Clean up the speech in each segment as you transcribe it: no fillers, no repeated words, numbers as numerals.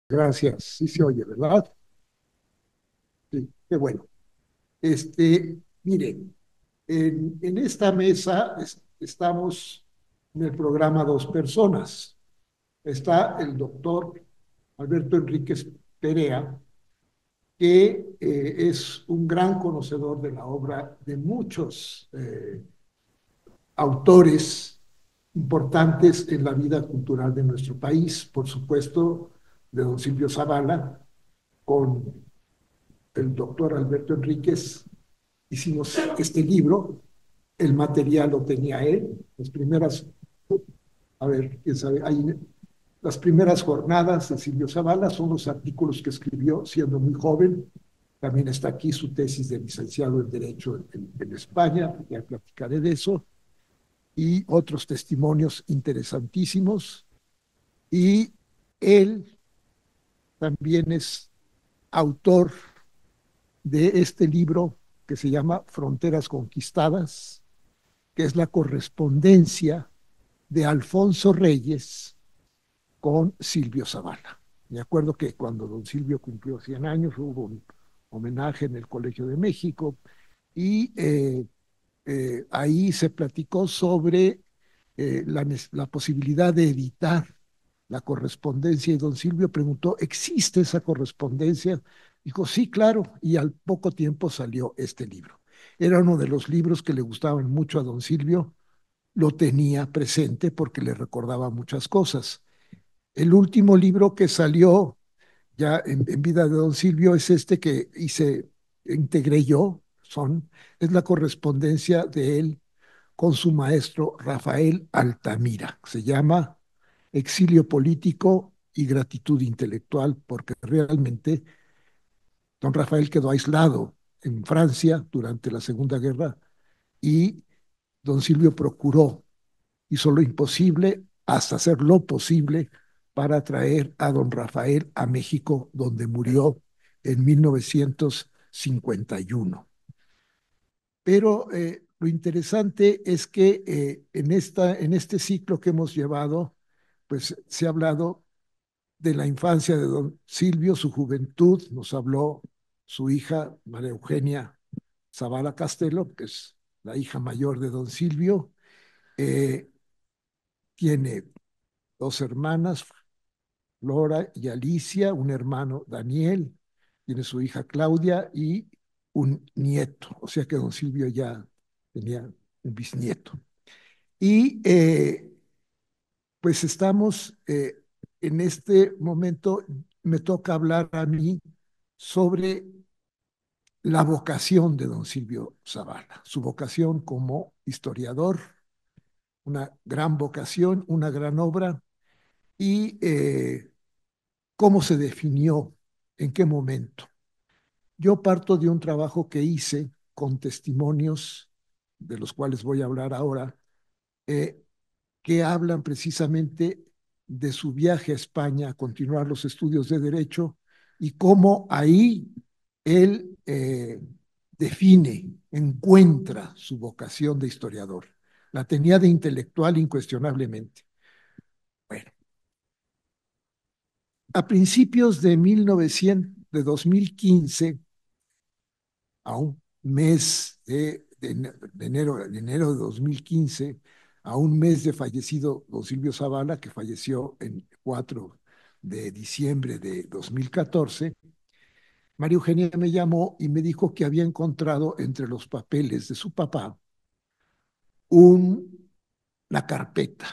Gracias, sí se oye, ¿verdad? Sí, qué bueno. Miren, en esta mesa estamos en el programa dos personas. Está el doctor Alberto Enríquez Perea, que es un gran conocedor de la obra de muchos autores importantes en la vida cultural de nuestro país, por supuesto, de don Silvio Zavala, con el doctor Alberto Enríquez hicimos este libro, el material lo tenía él, las primeras, a ver, quién sabe, hay, las primeras jornadas de Silvio Zavala son los artículos que escribió siendo muy joven. También está aquí su tesis de licenciado en Derecho en España, ya platicaré de eso, y otros testimonios interesantísimos. Y él también es autor de este libro que se llama Fronteras Conquistadas, que es la correspondencia de Alfonso Reyes con Silvio Zavala. Me acuerdo que cuando don Silvio cumplió 100 años hubo un homenaje en el Colegio de México y ahí se platicó sobre la posibilidad de editar la correspondencia y don Silvio preguntó, ¿existe esa correspondencia? Dijo, sí, claro, y al poco tiempo salió este libro. Era uno de los libros que le gustaban mucho a don Silvio, lo tenía presente porque le recordaba muchas cosas. El último libro que salió ya en vida de don Silvio es este que hice, integré yo, es la correspondencia de él con su maestro Rafael Altamira. Se llama Exilio Político y Gratitud Intelectual, porque realmente don Rafael quedó aislado en Francia durante la Segunda Guerra y don Silvio procuró, hizo lo imposible hasta hacer lo posible para traer a don Rafael a México, donde murió en 1951. Pero lo interesante es que en este ciclo que hemos llevado, pues se ha hablado de la infancia de don Silvio, su juventud, nos habló su hija María Eugenia Zavala Castelo, que es la hija mayor de don Silvio. Eh, Tiene dos hermanas, Flora y Alicia, un hermano Daniel, tiene su hija Claudia y un nieto, o sea que don Silvio ya tenía un bisnieto. Y pues estamos en este momento, me toca hablar a mí sobre la vocación de don Silvio Zavala, su vocación como historiador, una gran vocación, una gran obra, y cómo se definió, en qué momento. Yo parto de un trabajo que hice con testimonios, de los cuales voy a hablar ahora, eh, que hablan precisamente de su viaje a España a continuar los estudios de Derecho y cómo ahí él define, encuentra su vocación de historiador. La tenía de intelectual incuestionablemente. Bueno, a principios de 2015, a un mes de enero de 2015, a un mes de fallecido don Silvio Zavala, que falleció el 4 de diciembre de 2014, María Eugenia me llamó y me dijo que había encontrado entre los papeles de su papá un, una carpeta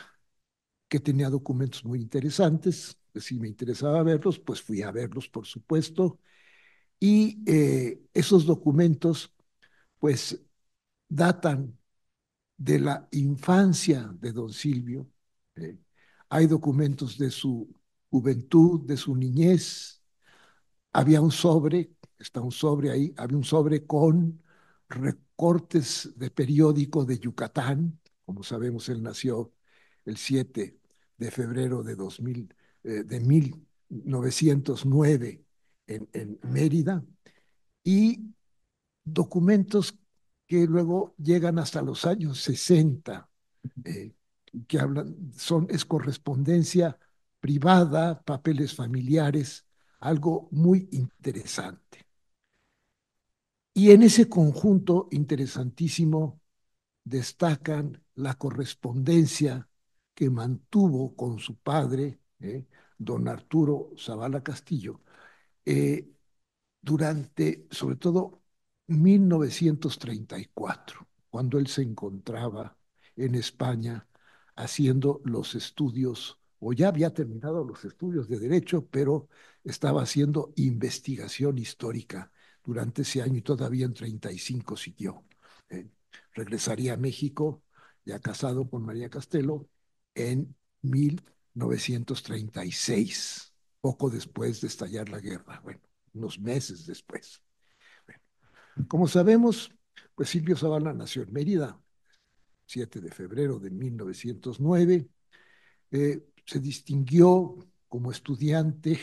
que tenía documentos muy interesantes. Si me interesaba verlos, pues fui a verlos, por supuesto. Y esos documentos, pues, datan de la infancia de don Silvio. Eh, Hay documentos de su juventud, de su niñez. Había un sobre, está un sobre ahí, había un sobre con recortes de periódico de Yucatán. Como sabemos, él nació el 7 de febrero de 2000, de 1909 en Mérida, y documentos que luego llegan hasta los años 60, eh, que hablan, es correspondencia privada, papeles familiares, algo muy interesante. Y en ese conjunto interesantísimo destacan la correspondencia que mantuvo con su padre, don Arturo Zavala Castillo, eh, durante, sobre todo, 1934, cuando él se encontraba en España haciendo los estudios, o ya había terminado los estudios de Derecho, pero estaba haciendo investigación histórica durante ese año y todavía en 35 siguió. Eh, Regresaría a México, ya casado con María Castelo, en 1936, poco después de estallar la guerra. Bueno, unos meses después. Como sabemos, pues Silvio Zavala nació en Mérida, 7 de febrero de 1909. Se distinguió como estudiante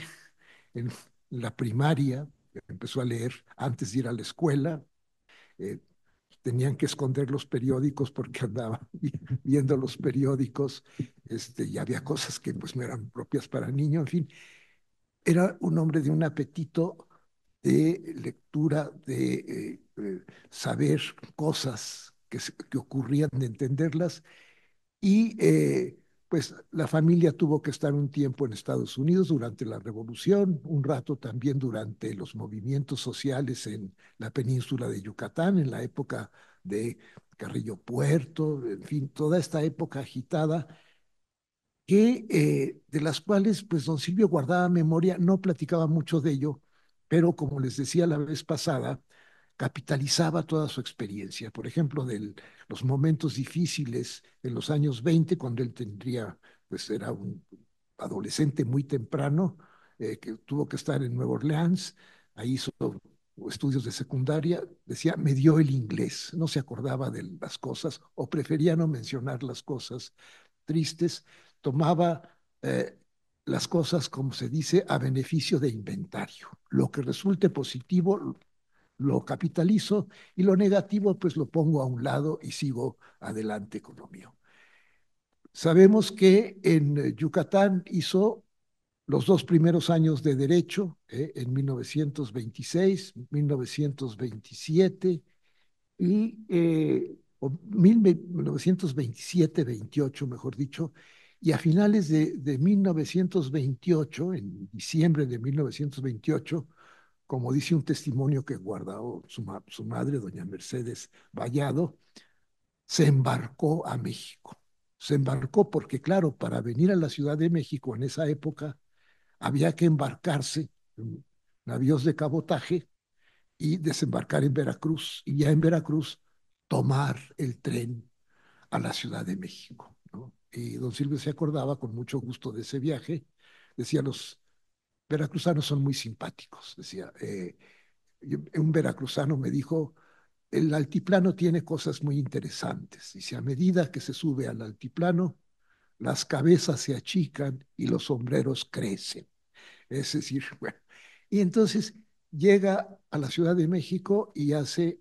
en la primaria, empezó a leer antes de ir a la escuela. eh, Tenían que esconder los periódicos porque andaba viendo los periódicos, y había cosas que pues no eran propias para niños, en fin. Era un hombre de un apetito de lectura, de saber cosas que ocurrían, de entenderlas. Y pues la familia tuvo que estar un tiempo en Estados Unidos durante la Revolución, un rato también durante los movimientos sociales en la península de Yucatán, en la época de Carrillo Puerto, en fin, toda esta época agitada de las cuales pues don Silvio guardaba memoria, no platicaba mucho de ello, pero como les decía la vez pasada, capitalizaba toda su experiencia. Por ejemplo, de los momentos difíciles en los años 20, cuando él tendría, pues era un adolescente muy temprano, que tuvo que estar en Nueva Orleans, ahí hizo estudios de secundaria, decía, me dio el inglés, no se acordaba de las cosas o prefería no mencionar las cosas tristes, tomaba las cosas, como se dice, a beneficio de inventario. Lo que resulte positivo lo capitalizo y lo negativo pues lo pongo a un lado y sigo adelante con lo mío. Sabemos que en Yucatán hizo los dos primeros años de derecho, en 1926, 1927 o 1927-28, mejor dicho, y a finales de 1928, en diciembre de 1928, como dice un testimonio que guardó su madre, doña Mercedes Vallado, se embarcó a México. Se embarcó porque, claro, para venir a la Ciudad de México en esa época había que embarcarse en navíos de cabotaje y desembarcar en Veracruz, y ya en Veracruz tomar el tren a la Ciudad de México, ¿no? Y don Silvio se acordaba con mucho gusto de ese viaje, decía, los veracruzanos son muy simpáticos, decía, un veracruzano me dijo, el altiplano tiene cosas muy interesantes, dice, a medida que se sube al altiplano, las cabezas se achican y los sombreros crecen. Es decir, bueno, y entonces llega a la Ciudad de México y hace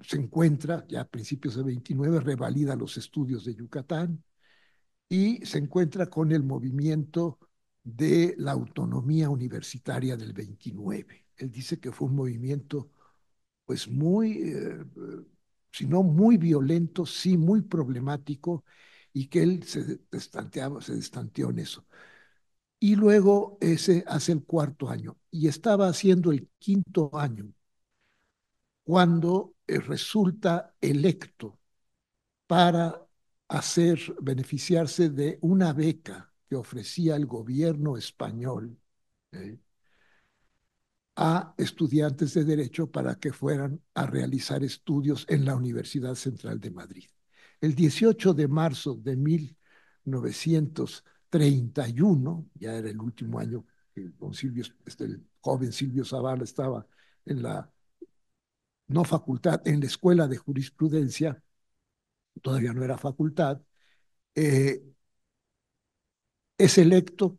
se encuentra ya a principios de 29, revalida los estudios de Yucatán y se encuentra con el movimiento de la autonomía universitaria del 29. Él dice que fue un movimiento pues muy, si no muy violento, sí muy problemático y que él se destanteó en eso. Y luego ese hace el cuarto año y estaba haciendo el quinto año cuando resulta electo para beneficiarse de una beca que ofrecía el gobierno español, ¿eh? A estudiantes de derecho para que fueran a realizar estudios en la Universidad Central de Madrid. El 18 de marzo de 1931, ya era el último año que don Silvio, el joven Silvio Zavala estaba en la, no facultad, en la escuela de jurisprudencia, todavía no era facultad, eh, es electo.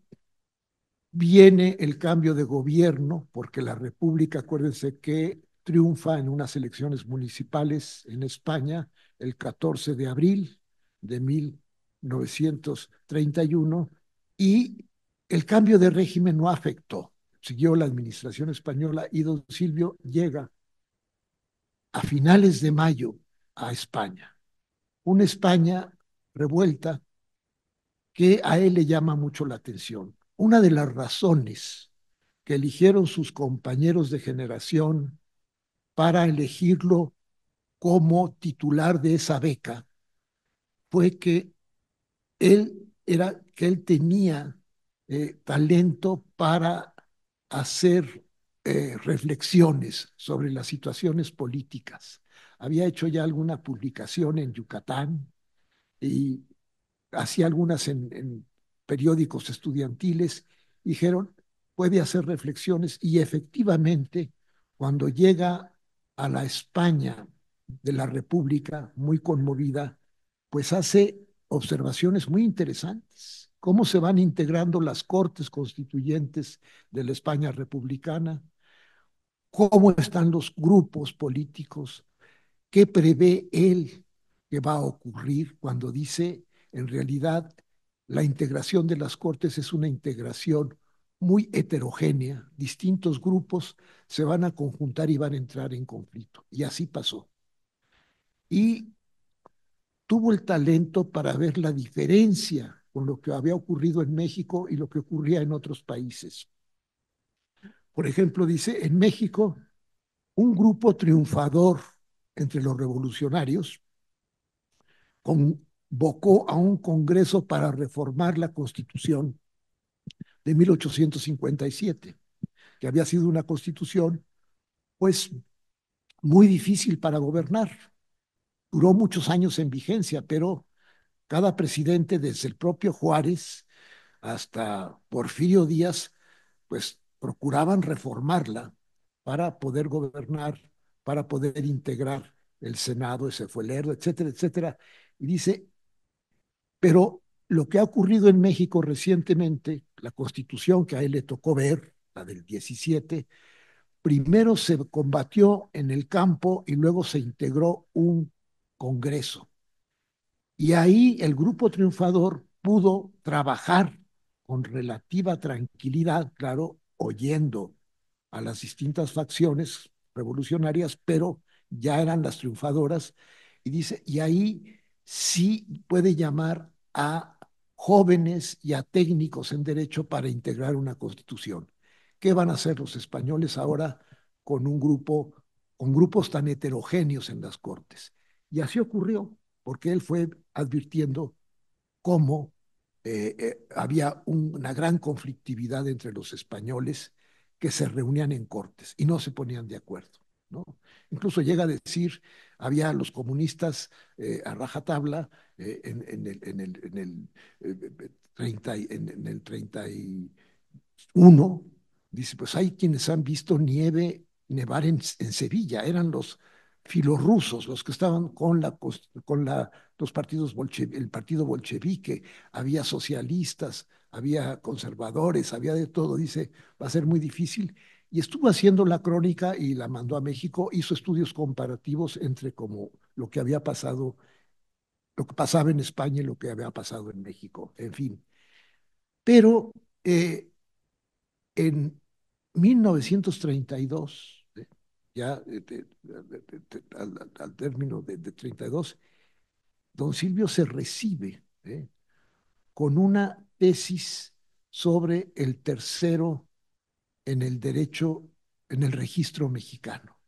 Viene el cambio de gobierno, porque la República, acuérdense que triunfa en unas elecciones municipales en España el 14 de abril de 1931 y el cambio de régimen no afectó. Siguió la administración española y don Silvio llega a finales de mayo a España. Una España revuelta que a él le llama mucho la atención. Una de las razones que eligieron sus compañeros de generación para elegirlo como titular de esa beca fue que él tenía talento para hacer reflexiones sobre las situaciones políticas. Había hecho ya alguna publicación en Yucatán y hacía algunas en periódicos estudiantiles. Dijeron, puede hacer reflexiones y efectivamente, cuando llega a la España de la República, muy conmovida, pues hace observaciones muy interesantes. Cómo se van integrando las cortes constituyentes de la España republicana, cómo están los grupos políticos, qué prevé él que va a ocurrir cuando dice, en realidad, la integración de las cortes es una integración muy heterogénea, distintos grupos se van a conjuntar y van a entrar en conflicto. Y así pasó. Y tuvo el talento para ver la diferencia con lo que había ocurrido en México y lo que ocurría en otros países. Por ejemplo, dice, en México, un grupo triunfador entre los revolucionarios convocó a un congreso para reformar la Constitución de 1857, que había sido una constitución, pues, muy difícil para gobernar. Duró muchos años en vigencia, pero cada presidente, desde el propio Juárez hasta Porfirio Díaz, pues procuraban reformarla para poder gobernar, para poder integrar el Senado, ese fue Lerdo, etcétera, etcétera. Y dice, pero lo que ha ocurrido en México recientemente, la constitución que a él le tocó ver, la del 17, primero se combatió en el campo y luego se integró un congreso. Y ahí el grupo triunfador pudo trabajar con relativa tranquilidad, claro, oyendo a las distintas facciones revolucionarias, pero ya eran las triunfadoras. Y dice, y ahí sí puede llamar a jóvenes y a técnicos en derecho para integrar una constitución. ¿Qué van a hacer los españoles ahora con un grupo, con grupos tan heterogéneos en las cortes? Y así ocurrió, porque él fue advirtiendo cómo había una gran conflictividad entre los españoles que se reunían en cortes y no se ponían de acuerdo, ¿no? Incluso llega a decir, había los comunistas a rajatabla en el 31, dice, pues hay quienes han visto nevar en Sevilla, eran los filorrusos, los que estaban los partidos el partido bolchevique, había socialistas, había conservadores, había de todo, dice, va a ser muy difícil. Y estuvo haciendo la crónica y la mandó a México, hizo estudios comparativos entre como lo que había pasado, lo que pasaba en España y lo que había pasado en México, en fin. Pero en 1932, ya al término de 32, don Silvio se recibe con una tesis sobre el tercero en el derecho, en el registro mexicano.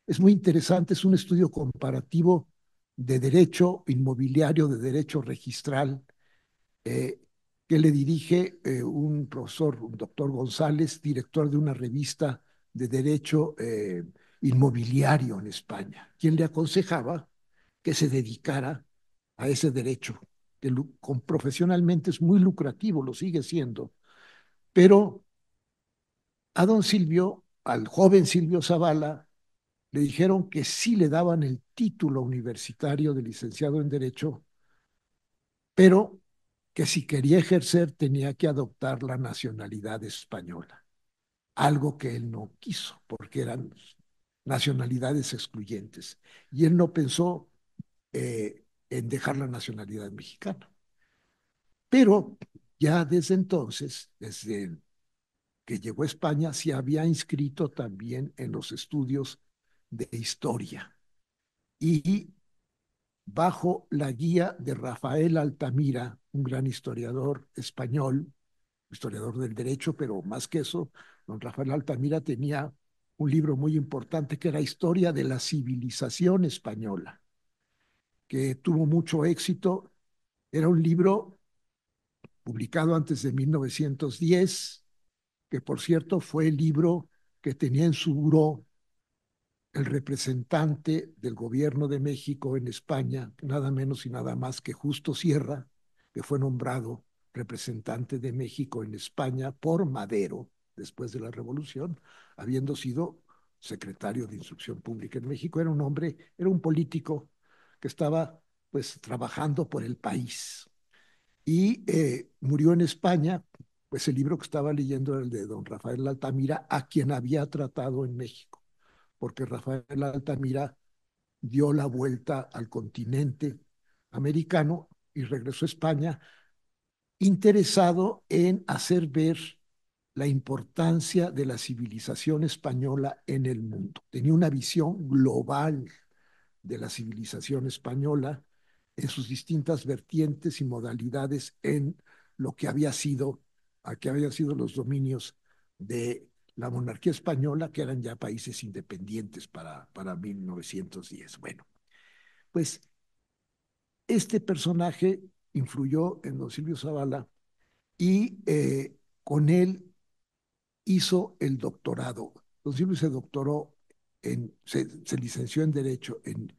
Es muy interesante, es un estudio comparativo de derecho inmobiliario, de derecho registral, eh, que le dirige un profesor, un doctor González, director de una revista de derecho inmobiliario en España, quien le aconsejaba que se dedicara a ese derecho, que profesionalmente es muy lucrativo, lo sigue siendo, pero a don Silvio, al joven Silvio Zavala, le dijeron que sí le daban el título universitario de licenciado en Derecho, pero que si quería ejercer tenía que adoptar la nacionalidad española, algo que él no quiso, porque eran nacionalidades excluyentes. Y él no pensó en dejar la nacionalidad mexicana. Pero ya desde entonces, desde que llegó a España, se había inscrito también en los estudios de historia y bajo la guía de Rafael Altamira, un gran historiador español, historiador del derecho, pero más que eso, don Rafael Altamira tenía un libro muy importante que era Historia de la Civilización Española, que tuvo mucho éxito. Era un libro publicado antes de 1910, que por cierto fue el libro que tenía en su buró el representante del gobierno de México en España, nada menos y nada más que Justo Sierra, que fue nombrado representante de México en España por Madero después de la Revolución, habiendo sido secretario de Instrucción Pública en México. Era un hombre, era un político que estaba pues trabajando por el país y murió en España. Pues el libro que estaba leyendo era el de don Rafael Altamira, a quien había tratado en México, porque Rafael Altamira dio la vuelta al continente americano y regresó a España interesado en hacer ver la importancia de la civilización española en el mundo. Tenía una visión global de la civilización española en sus distintas vertientes y modalidades en lo que había sido, a que habían sido los dominios de la monarquía española, que eran ya países independientes para 1910. Bueno, pues este personaje influyó en don Silvio Zavala y con él hizo el doctorado. Don Silvio se doctoró, se licenció en Derecho en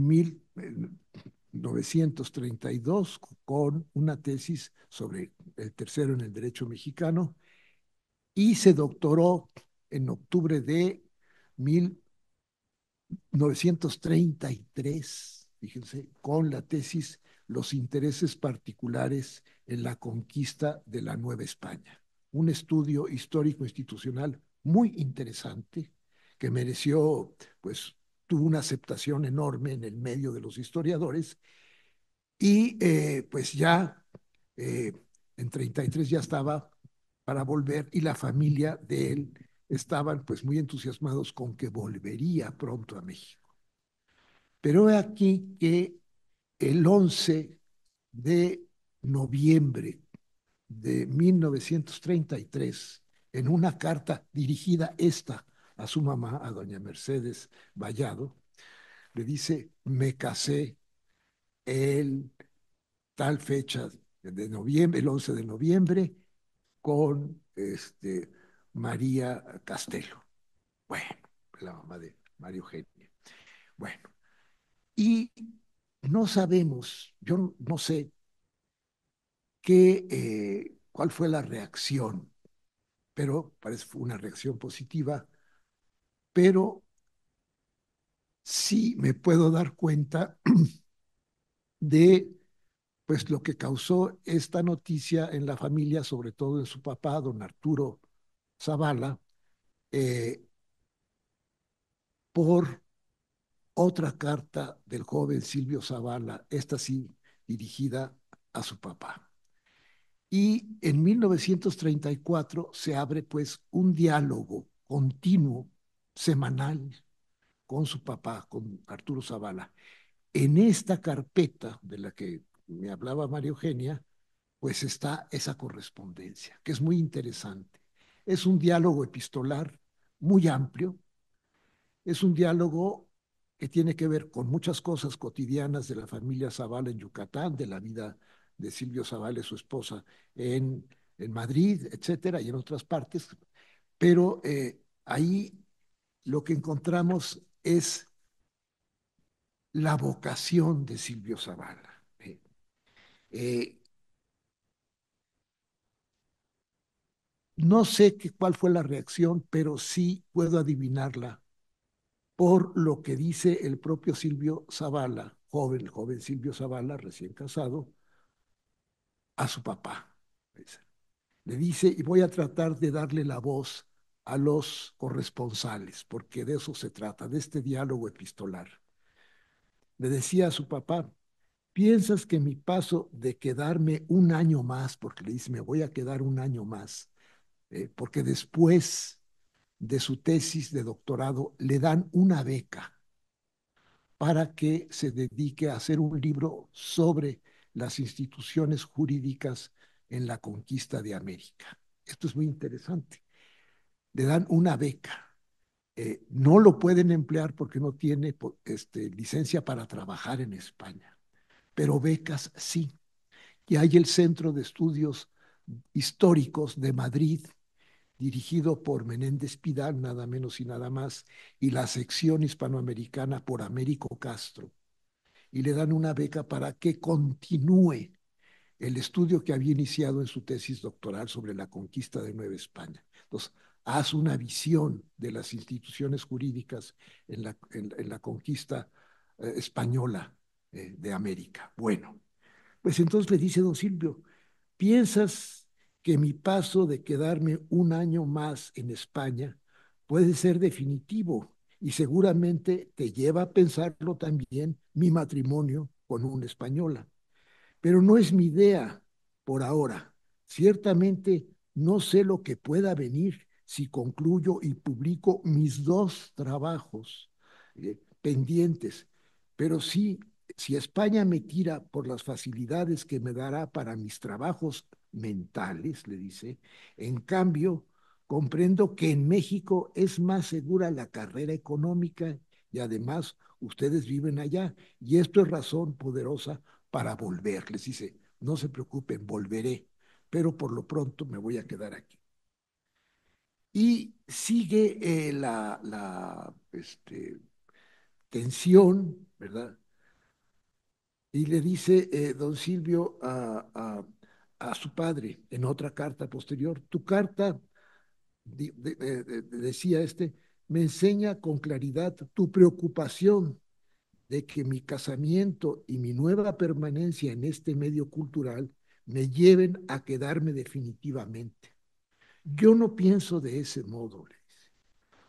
1932 con una tesis sobre el tercero en el derecho mexicano y se doctoró en octubre de 1933, fíjense, con la tesis Los intereses particulares en la conquista de la Nueva España. Un estudio histórico institucional muy interesante que mereció, pues, tuvo una aceptación enorme en el medio de los historiadores y pues ya eh, en 33 ya estaba para volver y la familia de él estaban pues muy entusiasmados con que volvería pronto a México. Pero he aquí que el 11 de noviembre de 1933, en una carta dirigida esta a su mamá, a doña Mercedes Vallado, le dice, me casé el tal fecha de noviembre, el 11 de noviembre, con María Castelo. Bueno, la mamá de María Eugenia. Bueno, y no sabemos, yo no sé cuál fue la reacción, pero parece que fue una reacción positiva, pero sí me puedo dar cuenta de pues lo que causó esta noticia en la familia, sobre todo en su papá, don Arturo Zavala, eh, por otra carta del joven Silvio Zavala, esta sí dirigida a su papá. Y en 1934 se abre pues un diálogo continuo, semanal, con su papá, con Arturo Zavala. En esta carpeta de la que me hablaba María Eugenia, pues está esa correspondencia, que es muy interesante. Es un diálogo epistolar muy amplio, es un diálogo que tiene que ver con muchas cosas cotidianas de la familia Zavala en Yucatán, de la vida de Silvio Zavala y su esposa en Madrid, etcétera, y en otras partes, pero ahí lo que encontramos es la vocación de Silvio Zavala. Eh, no sé cuál fue la reacción, pero sí puedo adivinarla por lo que dice el propio Silvio Zavala, el joven Silvio Zavala, recién casado, a su papá. Le dice, y voy a tratar de darle la voz a los corresponsales, porque de eso se trata, de este diálogo epistolar. Le decía a su papá, ¿Piensas que mi paso de quedarme un año más, porque le dice, me voy a quedar un año más, porque después de su tesis de doctorado le dan una beca para que se dedique a hacer un libro sobre las instituciones jurídicas en la conquista de América? Esto es muy interesante. Le dan una beca. No lo pueden emplear porque no tiene licencia para trabajar en España, pero becas sí. Y hay el Centro de Estudios Históricos de Madrid, dirigido por Menéndez Pidal, nada menos y nada más, y la sección hispanoamericana por Américo Castro. Y le dan una beca para que continúe el estudio que había iniciado en su tesis doctoral sobre la conquista de Nueva España. Entonces, haz una visión de las instituciones jurídicas en la conquista española de América. Bueno, pues entonces le dice don Silvio, ¿piensas que mi paso de quedarme un año más en España puede ser definitivo y seguramente te lleva a pensarlo también mi matrimonio con una española? Pero no es mi idea por ahora. Ciertamente no sé lo que pueda venir si concluyo y publico mis dos trabajos pendientes, pero sí, si España me tira por las facilidades que me dará para mis trabajos mentales, le dice, en cambio, comprendo que en México es más segura la carrera económica y además ustedes viven allá y esto es razón poderosa para volver. Les dice, no se preocupen, volveré, pero por lo pronto me voy a quedar aquí. Y sigue tensión, ¿verdad? Y le dice don Silvio a su padre en otra carta posterior, tu carta, decía me enseña con claridad tu preocupación de que mi casamiento y mi nueva permanencia en este medio cultural me lleven a quedarme definitivamente. Yo no pienso de ese modo, le dice.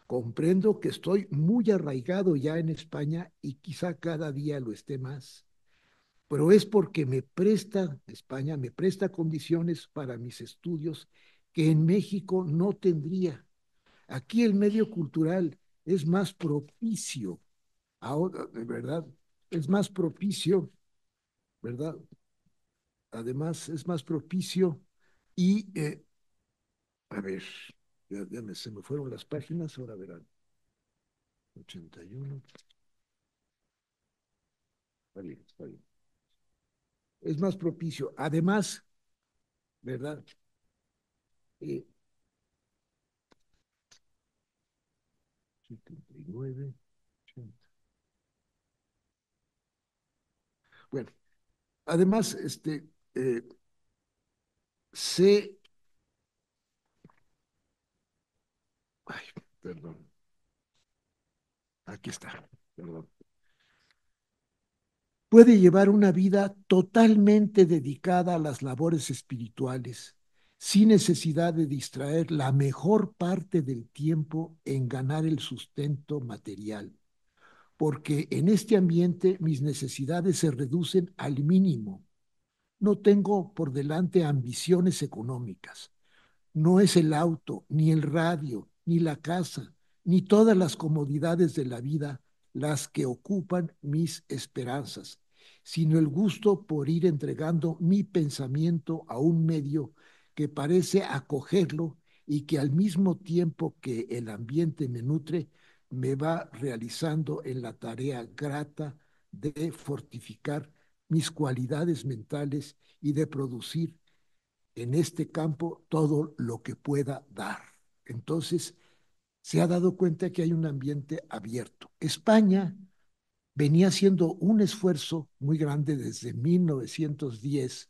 Comprendo que estoy muy arraigado ya en España y quizá cada día lo esté más, pero es porque España me presta condiciones para mis estudios que en México no tendría. Aquí el medio cultural es más propicio, ahora, de verdad, es más propicio, ¿verdad? Además, es más propicio y, a ver, se me fueron las páginas, ahora verán. 81, está bien, está bien. Es más propicio. Además, ¿verdad? Eh, 79, 80. Bueno, además, eh, se, ay, perdón, aquí está, perdón. Puede llevar una vida totalmente dedicada a las labores espirituales, sin necesidad de distraer la mejor parte del tiempo en ganar el sustento material, porque en este ambiente mis necesidades se reducen al mínimo. No tengo por delante ambiciones económicas. No es el auto, ni el radio, ni la casa, ni todas las comodidades de la vida las que ocupan mis esperanzas, sino el gusto por ir entregando mi pensamiento a un medio que parece acogerlo y que al mismo tiempo que el ambiente me nutre, me va realizando en la tarea grata de fortificar mis cualidades mentales y de producir en este campo todo lo que pueda dar. Entonces, se ha dado cuenta que hay un ambiente abierto. España venía haciendo un esfuerzo muy grande desde 1910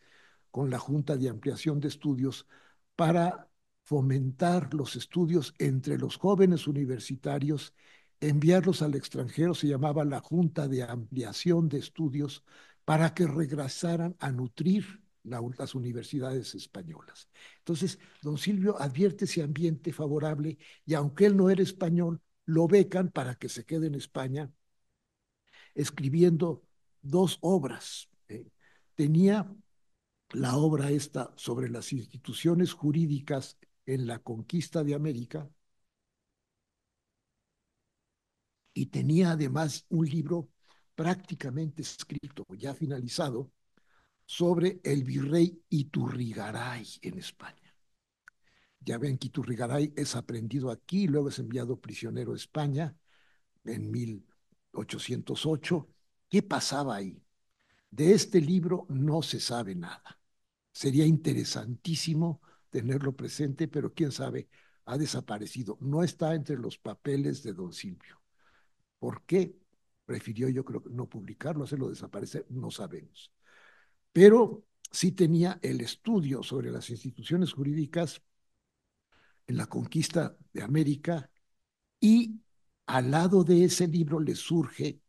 con la Junta de Ampliación de Estudios para fomentar los estudios entre los jóvenes universitarios, enviarlos al extranjero, se llamaba la Junta de Ampliación de Estudios, para que regresaran a nutrir las universidades españolas. Entonces, don Silvio advierte ese ambiente favorable y aunque él no era español, lo becan para que se quede en España escribiendo dos obras. tenía la obra esta sobre las instituciones jurídicas en la conquista de América y tenía además un libro prácticamente escrito, ya finalizado, sobre el virrey Iturrigaray en España. Ya ven que Iturrigaray es aprendido aquí, luego es enviado prisionero a España en 1808. ¿Qué pasaba ahí? De este libro no se sabe nada. Sería interesantísimo tenerlo presente, pero quién sabe, ha desaparecido. No está entre los papeles de don Silvio. ¿Por qué? Prefirió, yo creo, no publicarlo, hacerlo desaparecer, no sabemos. Pero sí tenía el estudio sobre las instituciones jurídicas en la conquista de América y al lado de ese libro le surge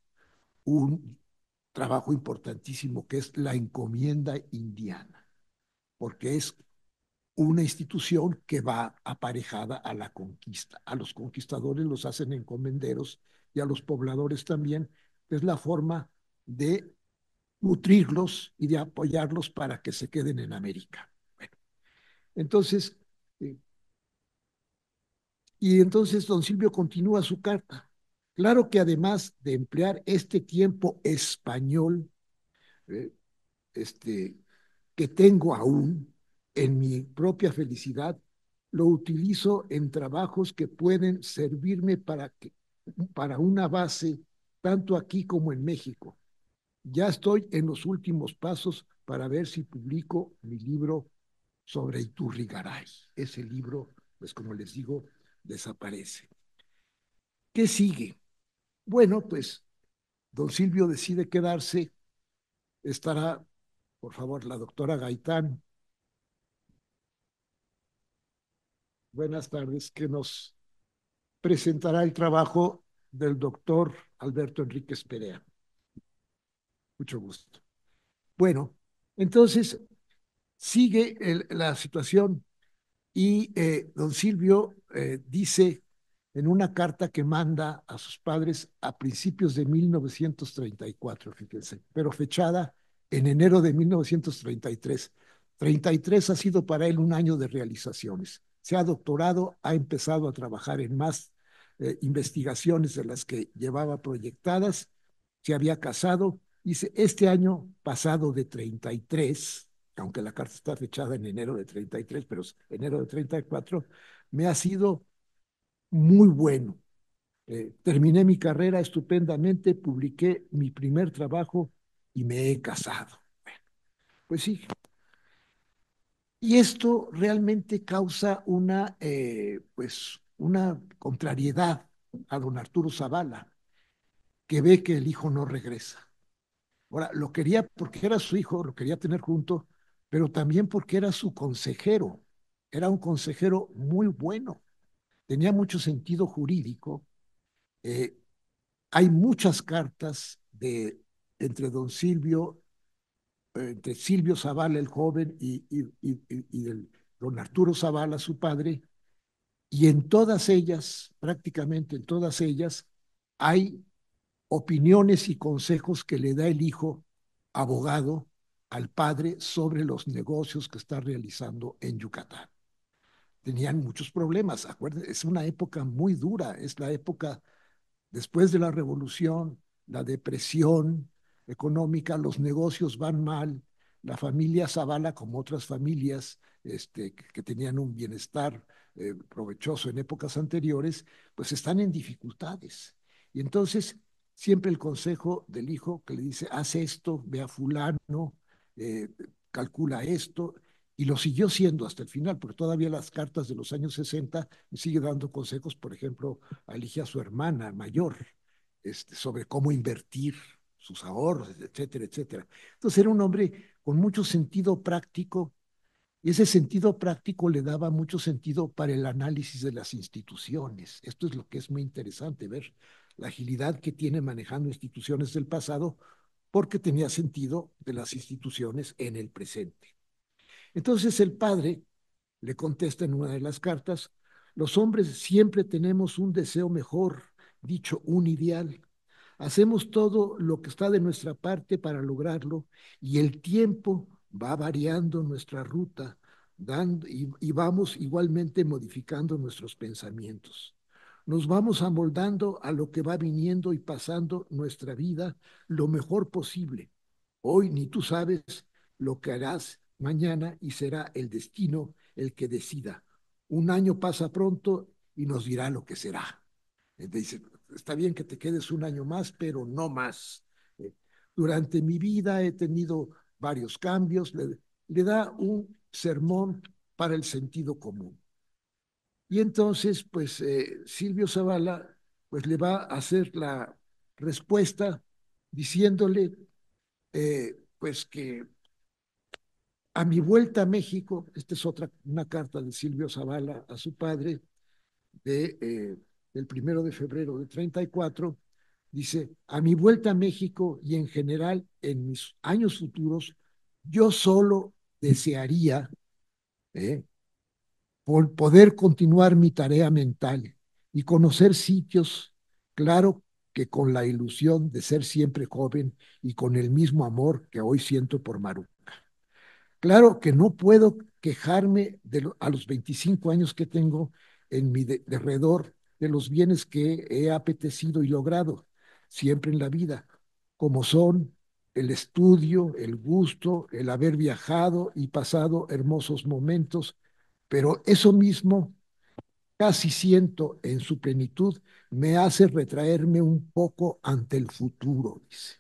un trabajo importantísimo que es la encomienda indiana, porque es una institución que va aparejada a la conquista. A los conquistadores los hacen encomenderos y a los pobladores también. Es la forma de nutrirlos y de apoyarlos para que se queden en América. Bueno, entonces, eh, y entonces don Silvio continúa su carta. Claro que además de emplear este tiempo español, eh, este, que tengo aún en mi propia felicidad, lo utilizo en trabajos que pueden servirme para una base, tanto aquí como en México. Ya estoy en los últimos pasos para ver si publico mi libro sobre Iturrigaray. Ese libro, pues como les digo, desaparece. ¿Qué sigue? Bueno, pues don Silvio decide quedarse. Estará, por favor, la doctora Gaitán. Buenas tardes, que nos presentará el trabajo del doctor Alberto Enríquez Perea. Mucho gusto. Bueno, entonces sigue la situación y don Silvio dice en una carta que manda a sus padres a principios de 1934, fíjense, pero fechada en enero de 1933. 33 ha sido para él un año de realizaciones. Se ha doctorado, ha empezado a trabajar en más investigaciones de las que llevaba proyectadas, se había casado. Dice, este año pasado de 33, aunque la carta está fechada en enero de 33, pero es enero de 34, me ha sido muy bueno. Terminé mi carrera estupendamente, publiqué mi primer trabajo y me he casado. Bueno, pues sí. Y esto realmente causa pues, una contrariedad a don Arturo Zavala, que ve que el hijo no regresa. Ahora, lo quería porque era su hijo, lo quería tener junto, pero también porque era su consejero. Era un consejero muy bueno, tenía mucho sentido jurídico. Eh, Hay muchas cartas entre don Silvio, entre Silvio Zavala, el joven, y don Arturo Zavala, su padre, y en todas ellas, prácticamente en todas ellas, hay opiniones y consejos que le da el hijo abogado al padre sobre los negocios que está realizando en Yucatán. Tenían muchos problemas, acuérdense, es una época muy dura, es la época después de la revolución, la depresión económica, los negocios van mal, la familia Zavala, como otras familias que tenían un bienestar provechoso en épocas anteriores, pues están en dificultades. Y entonces, siempre el consejo del hijo que le dice, haz esto, ve a fulano, eh, calcula esto, y lo siguió siendo hasta el final, porque todavía las cartas de los años 60 me sigue dando consejos, por ejemplo, elige a su hermana mayor sobre cómo invertir sus ahorros, etcétera, etcétera. Entonces era un hombre con mucho sentido práctico y ese sentido práctico le daba mucho sentido para el análisis de las instituciones. Esto es lo que es muy interesante, ver la agilidad que tiene manejando instituciones del pasado porque tenía sentido de las instituciones en el presente. Entonces el padre le contesta en una de las cartas, los hombres siempre tenemos un deseo mejor, dicho un ideal. hacemos todo lo que está de nuestra parte para lograrlo y el tiempo va variando nuestra ruta y vamos igualmente modificando nuestros pensamientos. Nos vamos amoldando a lo que va viniendo y pasando nuestra vida lo mejor posible. Hoy ni tú sabes lo que harás mañana y será el destino el que decida. Un año pasa pronto y nos dirá lo que será. Dice, está bien que te quedes un año más, pero no más. Eh, Durante mi vida he tenido varios cambios. Le da un sermón para el sentido común. Y entonces, pues Silvio Zavala, pues le va a hacer la respuesta diciéndole, pues que a mi vuelta a México, esta es una carta de Silvio Zavala a su padre del 1 de febrero de 34, dice, a mi vuelta a México y en general en mis años futuros, yo solo desearía eh, por poder continuar mi tarea mental y conocer sitios, claro que con la ilusión de ser siempre joven y con el mismo amor que hoy siento por Maru. Claro que no puedo quejarme a los 25 años que tengo en mi derredor de los bienes que he apetecido y logrado siempre en la vida, como son el estudio, el gusto, el haber viajado y pasado hermosos momentos, pero eso mismo casi siento en su plenitud me hace retraerme un poco ante el futuro, dice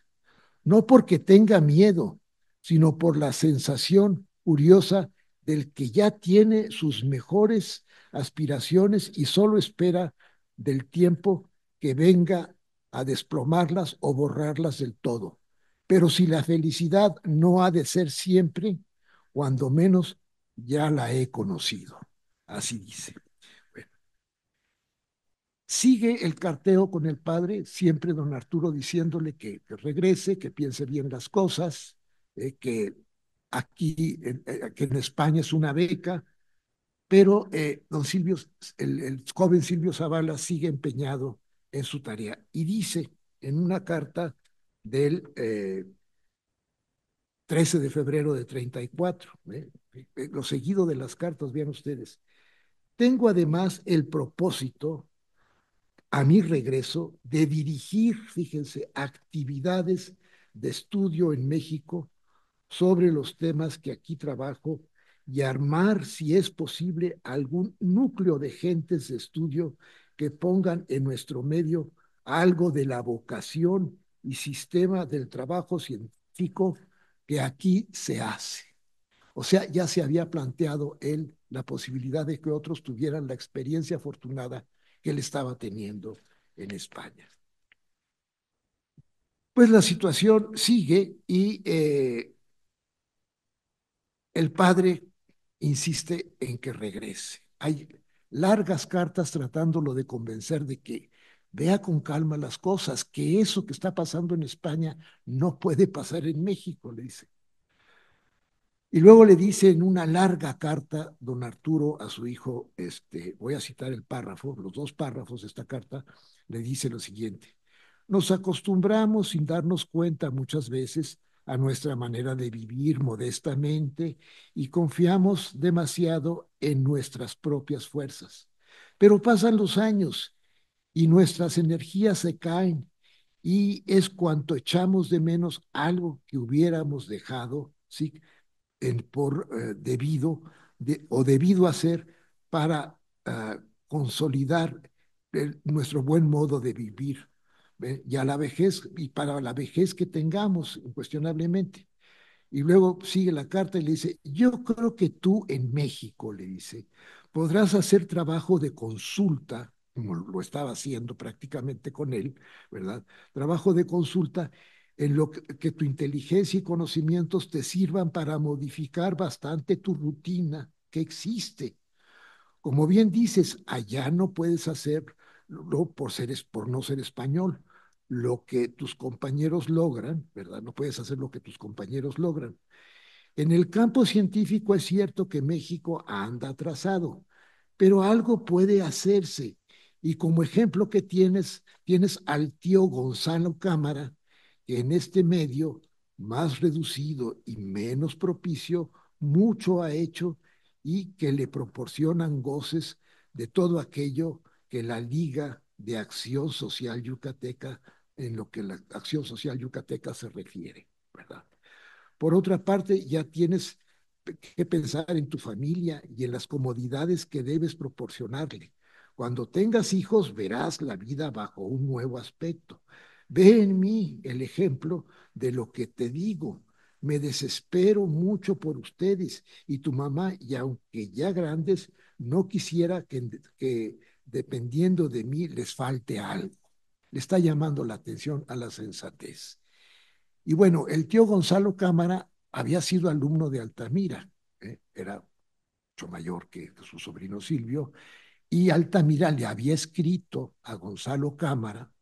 no porque tenga miedo, sino por la sensación curiosa del que ya tiene sus mejores aspiraciones y solo espera del tiempo que venga a desplomarlas o borrarlas del todo. Pero si la felicidad no ha de ser siempre, cuando menos ya la he conocido. Así dice. Bueno, sigue el carteo con el padre, siempre don Arturo diciéndole que regrese, que piense bien las cosas, que aquí, que en España es una beca, pero don Silvio, el joven Silvio Zavala sigue empeñado en su tarea y dice en una carta del 13 de febrero de 34, lo seguido de las cartas, vean ustedes, tengo además el propósito a mi regreso de dirigir, fíjense, actividades de estudio en México sobre los temas que aquí trabajo y armar, si es posible, algún núcleo de gentes de estudio que pongan en nuestro medio algo de la vocación y sistema del trabajo científico que aquí se hace. O sea, ya se había planteado él la posibilidad de que otros tuvieran la experiencia afortunada que él estaba teniendo en España. Pues la situación sigue y el padre insiste en que regrese. Hay largas cartas tratándolo de convencer de que vea con calma las cosas, que eso que está pasando en España no puede pasar en México, le dice. Y luego le dice en una larga carta don Arturo a su hijo, voy a citar el párrafo, los dos párrafos de esta carta, le dice lo siguiente. Nos acostumbramos sin darnos cuenta muchas veces a nuestra manera de vivir modestamente y confiamos demasiado en nuestras propias fuerzas. Pero pasan los años y nuestras energías se caen y es cuanto echamos de menos algo que hubiéramos dejado, ¿sí? Por o debido a ser para consolidar nuestro buen modo de vivir. Y a la vejez, y para la vejez que tengamos, incuestionablemente. Y luego sigue la carta y le dice, yo creo que tú en México, le dice, podrás hacer trabajo de consulta, como lo estaba haciendo prácticamente con él, ¿verdad? Trabajo de consulta en lo que tu inteligencia y conocimientos te sirvan para modificar bastante tu rutina que existe. Como bien dices, allá no puedes hacerlo por no ser español. Lo que tus compañeros logran, ¿verdad? No puedes hacer lo que tus compañeros logran. En el campo científico es cierto que México anda atrasado, pero algo puede hacerse Y como ejemplo que tienes al tío Gonzalo Cámara, que en este medio más reducido y menos propicio, mucho ha hecho y que le proporcionan goces de todo aquello que la Liga de Acción Social Yucateca, en lo que la Acción Social Yucateca se refiere, ¿verdad? Por otra parte, ya tienes que pensar en tu familia y en las comodidades que debes proporcionarle. Cuando tengas hijos, verás la vida bajo un nuevo aspecto. Ve en mí el ejemplo de lo que te digo. Me desespero mucho por ustedes y tu mamá, y aunque ya grandes, no quisiera que dependiendo de mí les falte algo. Le está llamando la atención a la sensatez. Y bueno, el tío Gonzalo Cámara había sido alumno de Altamira, era mucho mayor que su sobrino Silvio, y Altamira le había escrito a Gonzalo Cámara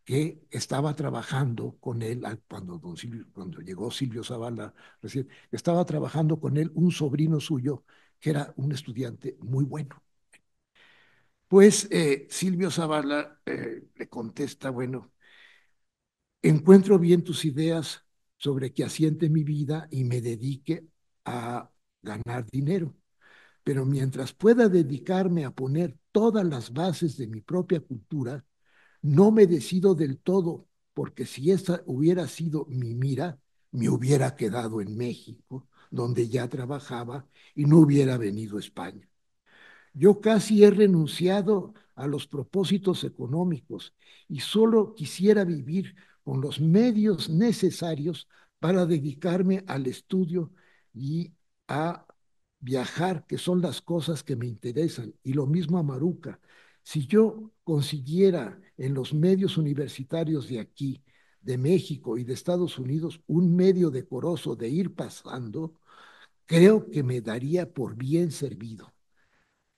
que estaba trabajando con él, cuando llegó Silvio Zavala, recién, estaba trabajando con él un sobrino suyo que era un estudiante muy bueno. Pues Silvio Zavala le contesta, bueno, encuentro bien tus ideas sobre que asiente mi vida y me dedique a ganar dinero. Pero mientras pueda dedicarme a poner todas las bases de mi propia cultura, no me decido del todo, porque si esa hubiera sido mi mira, me hubiera quedado en México, donde ya trabajaba, y no hubiera venido a España. Yo casi he renunciado a los propósitos económicos y solo quisiera vivir con los medios necesarios para dedicarme al estudio y a viajar, que son las cosas que me interesan. Y lo mismo a Maruca. Si yo consiguiera en los medios universitarios de aquí, de México y de Estados Unidos, un medio decoroso de ir pasando, creo que me daría por bien servido.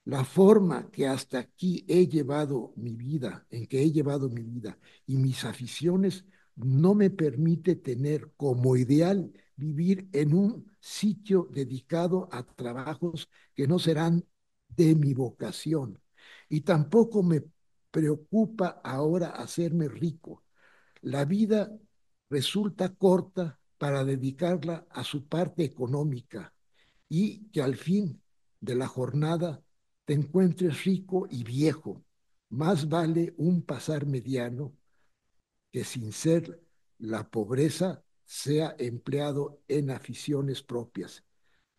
La forma que hasta aquí he llevado mi vida, en que he llevado mi vida y mis aficiones, no me permite tener como ideal vivir en un sitio dedicado a trabajos que no serán de mi vocación. Y tampoco me preocupa ahora hacerme rico. La vida resulta corta para dedicarla a su parte económica y que al fin de la jornada te encuentres rico y viejo. Más vale un pasar mediano que sin ser la pobreza sea empleado en aficiones propias.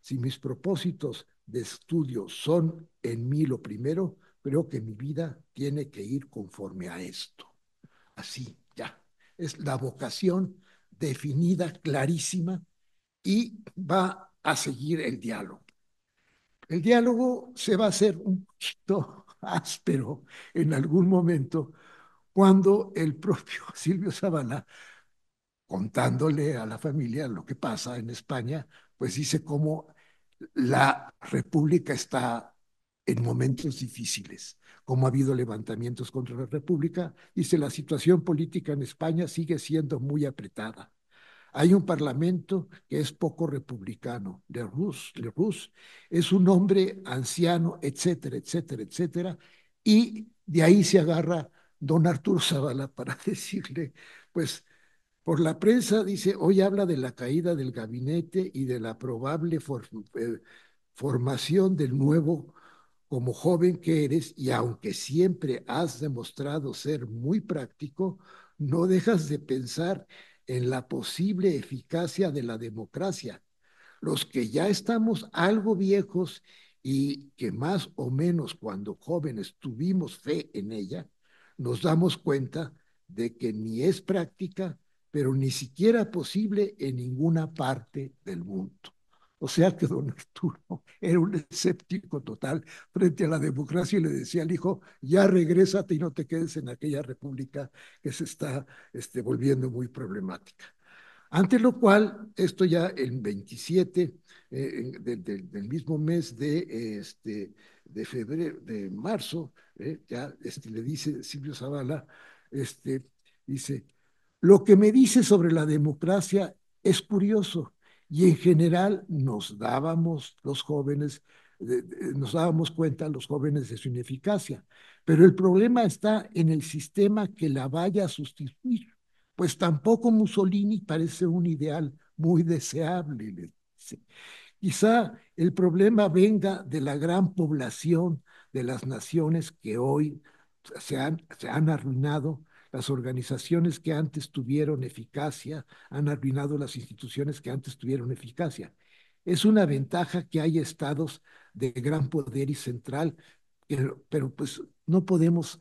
Si mis propósitos de estudio son en mí lo primero, creo que mi vida tiene que ir conforme a esto. Así, ya. Es la vocación definida, clarísima, y va a seguir el diálogo. El diálogo se va a hacer un poquito áspero en algún momento cuando el propio Silvio Zavala, contándole a la familia lo que pasa en España, pues dice cómo la República está en momentos difíciles, cómo ha habido levantamientos contra la República. Dice, la situación política en España sigue siendo muy apretada. Hay un parlamento que es poco republicano, Le Roux es un hombre anciano, etcétera, etcétera, etcétera, y de ahí se agarra don Arturo Zavala para decirle, pues por la prensa dice, hoy habla de la caída del gabinete y de la probable formación del nuevo como joven que eres, y aunque siempre has demostrado ser muy práctico, no dejas de pensar en la posible eficacia de la democracia. Los que ya estamos algo viejos y que más o menos cuando jóvenes tuvimos fe en ella, nos damos cuenta de que ni es práctica, pero ni siquiera posible en ninguna parte del mundo. O sea que don Arturo era un escéptico total frente a la democracia y le decía al hijo, ya regrésate y no te quedes en aquella república que se está volviendo muy problemática. Ante lo cual, esto ya el 27 del mismo mes de febrero, de marzo, ya le dice Silvio Zavala, este, dice, lo que me dice sobre la democracia es curioso y en general nos dábamos los jóvenes nos dábamos cuenta los jóvenes de su ineficacia. Pero el problema está en el sistema que la vaya a sustituir, pues tampoco Mussolini parece un ideal muy deseable. Le dice. Quizá el problema venga de la gran población de las naciones que hoy se han arruinado, las organizaciones que antes tuvieron eficacia, han arruinado las instituciones que antes tuvieron eficacia. Es una ventaja que hay estados de gran poder y central, pero pues no podemos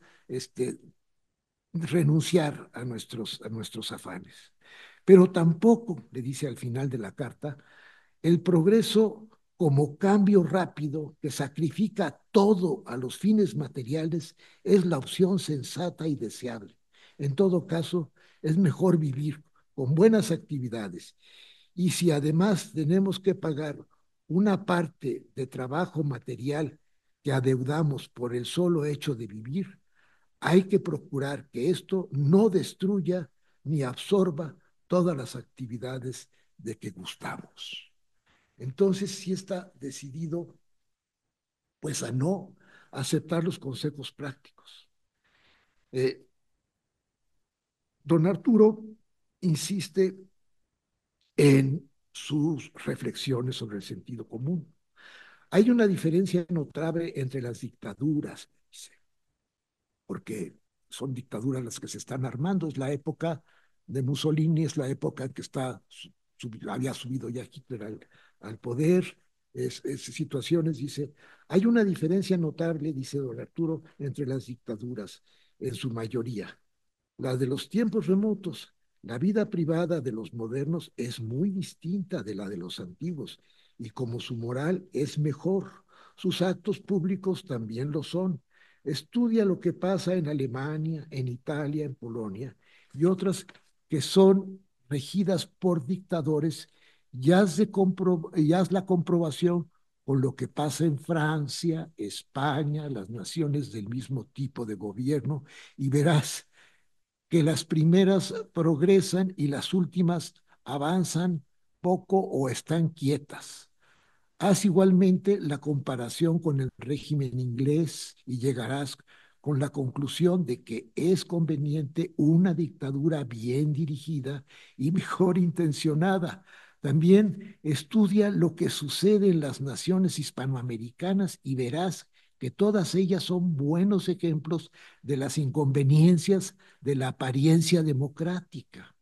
renunciar a nuestros afanes. Pero tampoco, le dice al final de la carta, el progreso como cambio rápido que sacrifica todo a los fines materiales es la opción sensata y deseable. En todo caso, es mejor vivir con buenas actividades. Y si además tenemos que pagar una parte de trabajo material que adeudamos por el solo hecho de vivir, hay que procurar que esto no destruya ni absorba todas las actividades de que gustamos. Entonces sí está decidido pues a no aceptar los consejos prácticos. Eh, Don Arturo insiste en sus reflexiones sobre el sentido común. Hay una diferencia notable entre las dictaduras, dice, porque son dictaduras las que se están armando. Es la época de Mussolini, es la época en que había subido ya Hitler al poder. Situaciones, dice, hay una diferencia notable, dice don Arturo, entre las dictaduras, en su mayoría. La de los tiempos remotos, la vida privada de los modernos es muy distinta de la de los antiguos, y como su moral es mejor, sus actos públicos también lo son. Estudia lo que pasa en Alemania, en Italia, en Polonia y otras que son regidas por dictadores, y haz la comprobación con lo que pasa en Francia, España, las naciones del mismo tipo de gobierno, y verás que las primeras progresan y las últimas avanzan poco o están quietas. Haz igualmente la comparación con el régimen inglés y llegarás con la conclusión de que es conveniente una dictadura bien dirigida y mejor intencionada. También estudia lo que sucede en las naciones hispanoamericanas y verás que todas ellas son buenos ejemplos de las inconveniencias de la apariencia democrática.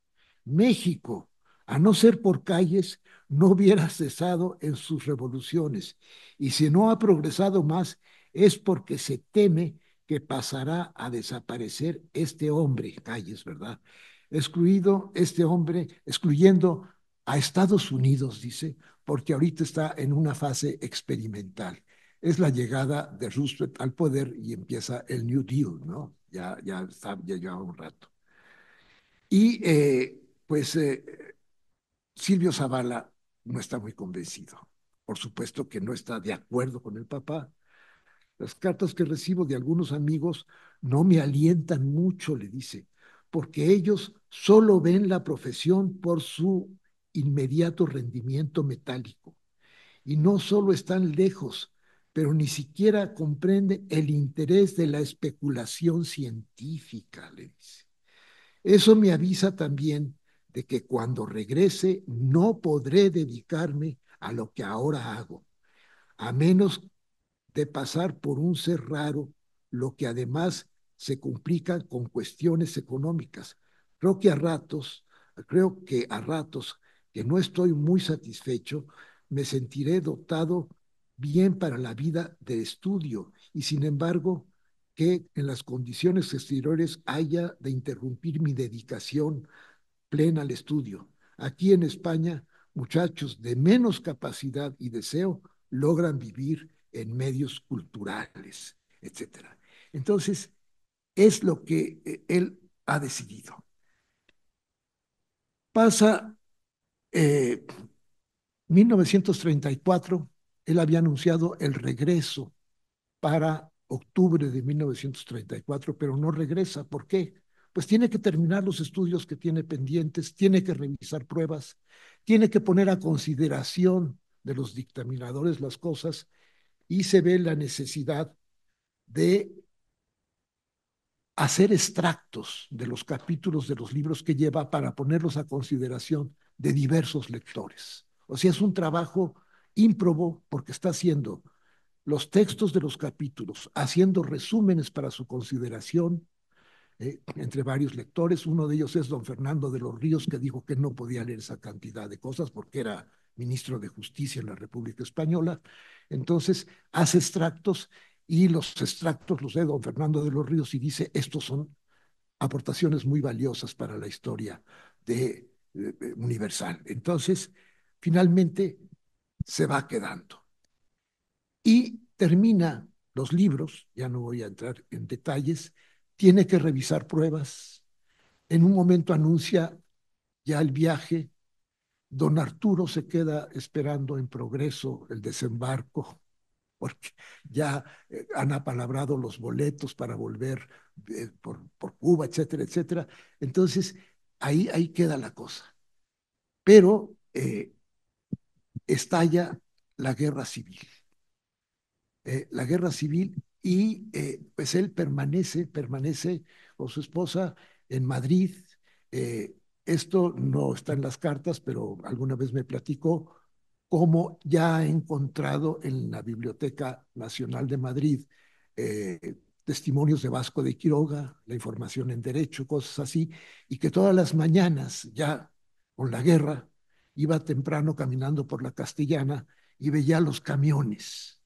México, a no ser por calles, no hubiera cesado en sus revoluciones, y si no ha progresado más es porque se teme que pasará a desaparecer este hombre, calles, ¿verdad? Excluido este hombre, excluyendo a Estados Unidos, dice, porque ahorita está en una fase experimental. Es la llegada de Roosevelt al poder y empieza el New Deal, ¿no? Ya lleva un rato. Y pues Silvio Zavala no está muy convencido. Por supuesto que no está de acuerdo con el papá. Las cartas que recibo de algunos amigos no me alientan mucho, le dice, porque ellos solo ven la profesión por su inmediato rendimiento metálico y no solo están lejos, pero ni siquiera comprenden el interés de la especulación científica, le dice. Eso me avisa también de que cuando regrese no podré dedicarme a lo que ahora hago, a menos de pasar por un ser raro, lo que además se complica con cuestiones económicas. Creo que a ratos, creo que a ratos que no estoy muy satisfecho, me sentiré dotado bien para la vida de estudio y sin embargo que en las condiciones exteriores haya de interrumpir mi dedicación plena al estudio. Aquí en España, muchachos de menos capacidad y deseo logran vivir en medios culturales, etcétera. Entonces, es lo que él ha decidido. Pasa 1934, él había anunciado el regreso para octubre de 1934, pero no regresa. ¿Por qué? Pues tiene que terminar los estudios que tiene pendientes, tiene que revisar pruebas, tiene que poner a consideración de los dictaminadores las cosas y se ve la necesidad de hacer extractos de los capítulos de los libros que lleva para ponerlos a consideración de diversos lectores. O sea, es un trabajo ímprobo porque está haciendo los textos de los capítulos, haciendo resúmenes para su consideración entre varios lectores. Uno de ellos es don Fernando de los Ríos, que dijo que no podía leer esa cantidad de cosas porque era ministro de Justicia en la República Española. Entonces, hace extractos y los extractos los lee don Fernando de los Ríos y dice, estos son aportaciones muy valiosas para la historia universal. Entonces, finalmente se va quedando. Y termina los libros, ya no voy a entrar en detalles, tiene que revisar pruebas. En un momento anuncia ya el viaje. Don Arturo se queda esperando en Progreso el desembarco, porque ya han apalabrado los boletos para volver por Cuba, etcétera, etcétera. Entonces, ahí queda la cosa. Pero estalla la guerra civil. La guerra civil y pues él permanece con su esposa en Madrid. Eh, Esto no está en las cartas, pero alguna vez me platicó cómo ya ha encontrado en la Biblioteca Nacional de Madrid testimonios de Vasco de Quiroga, la información en derecho, cosas así, y que todas las mañanas, ya con la guerra, iba temprano caminando por la Castellana y veía los camiones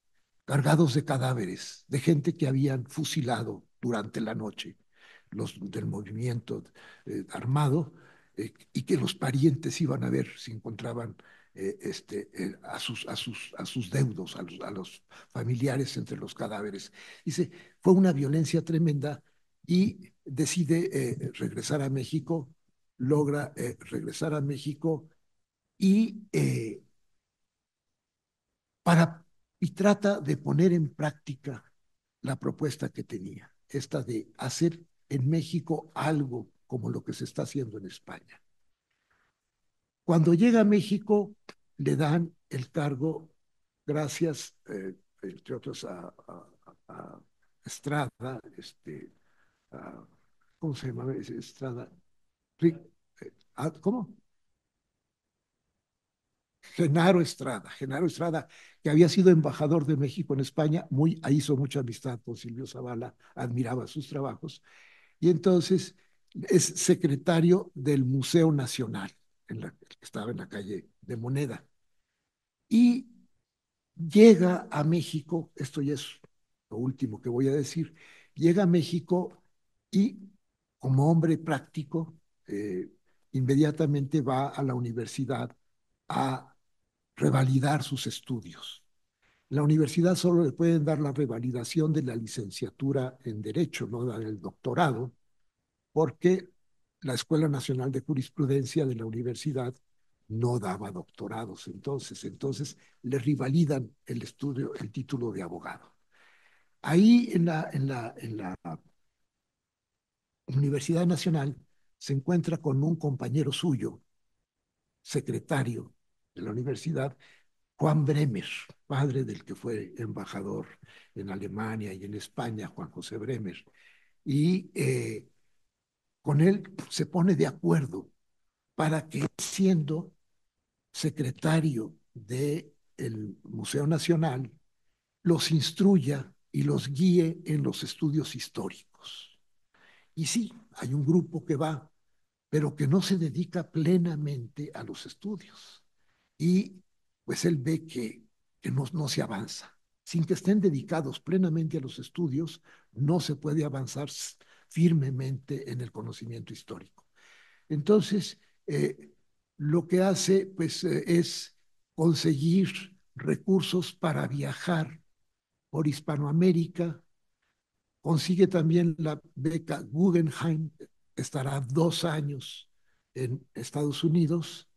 cargados de cadáveres, de gente que habían fusilado durante la noche, los del movimiento armado, y que los parientes iban a ver si encontraban a sus deudos, a los familiares entre los cadáveres. Dice, fue una violencia tremenda y decide regresar a México, logra regresar a México y para, y trata de poner en práctica la propuesta que tenía, esta de hacer en México algo como lo que se está haciendo en España. Cuando llega a México, le dan el cargo, gracias, entre otros, a Estrada, a, ¿cómo se llama? Estrada, ¿cómo? Genaro Estrada, que había sido embajador de México en España, hizo mucha amistad con Silvio Zavala, admiraba sus trabajos, y entonces es secretario del Museo Nacional, que estaba en la calle de Moneda. Y llega a México, esto ya es lo último que voy a decir, llega a México y como hombre práctico, eh, inmediatamente va a la universidad a revalidar sus estudios. La universidad solo le pueden dar la revalidación de la licenciatura en Derecho, no dar el doctorado, porque la Escuela Nacional de Jurisprudencia de la universidad no daba doctorados. Entonces le revalidan el estudio, el título de abogado. Ahí en la Universidad Nacional se encuentra con un compañero suyo, secretario de la universidad, Juan Bremer, padre del que fue embajador en Alemania y en España, Juan José Bremer. Y con él se pone de acuerdo para que, siendo secretario del Museo Nacional, los instruya y los guíe en los estudios históricos. Y sí, hay un grupo que va, pero que no se dedica plenamente a los estudios. Y pues él ve que no se avanza. Sin que estén dedicados plenamente a los estudios, no se puede avanzar firmemente en el conocimiento histórico. Entonces, lo que hace pues es conseguir recursos para viajar por Hispanoamérica, consigue también la beca Guggenheim, estará 2 años en Estados Unidos.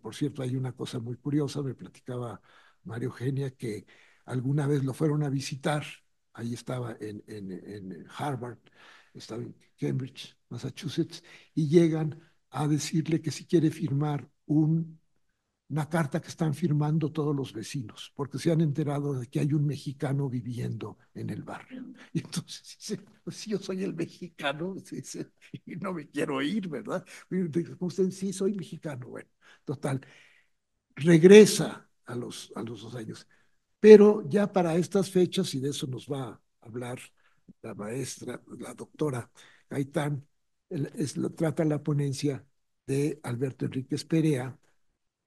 Por cierto, hay una cosa muy curiosa, me platicaba María Eugenia, que alguna vez lo fueron a visitar, ahí estaba en Harvard, estaba en Cambridge, Massachusetts, y llegan a decirle que si quiere firmar una carta que están firmando todos los vecinos, porque se han enterado de que hay un mexicano viviendo en el barrio. Y entonces dice, pues sí, yo soy el mexicano, dice, y no me quiero ir, ¿verdad? Usted sí, soy mexicano. Bueno, total, regresa a los 2 años. Pero ya para estas fechas, y de eso nos va a hablar la maestra, la doctora Gaitán, trata la ponencia de Alberto Enríquez Perea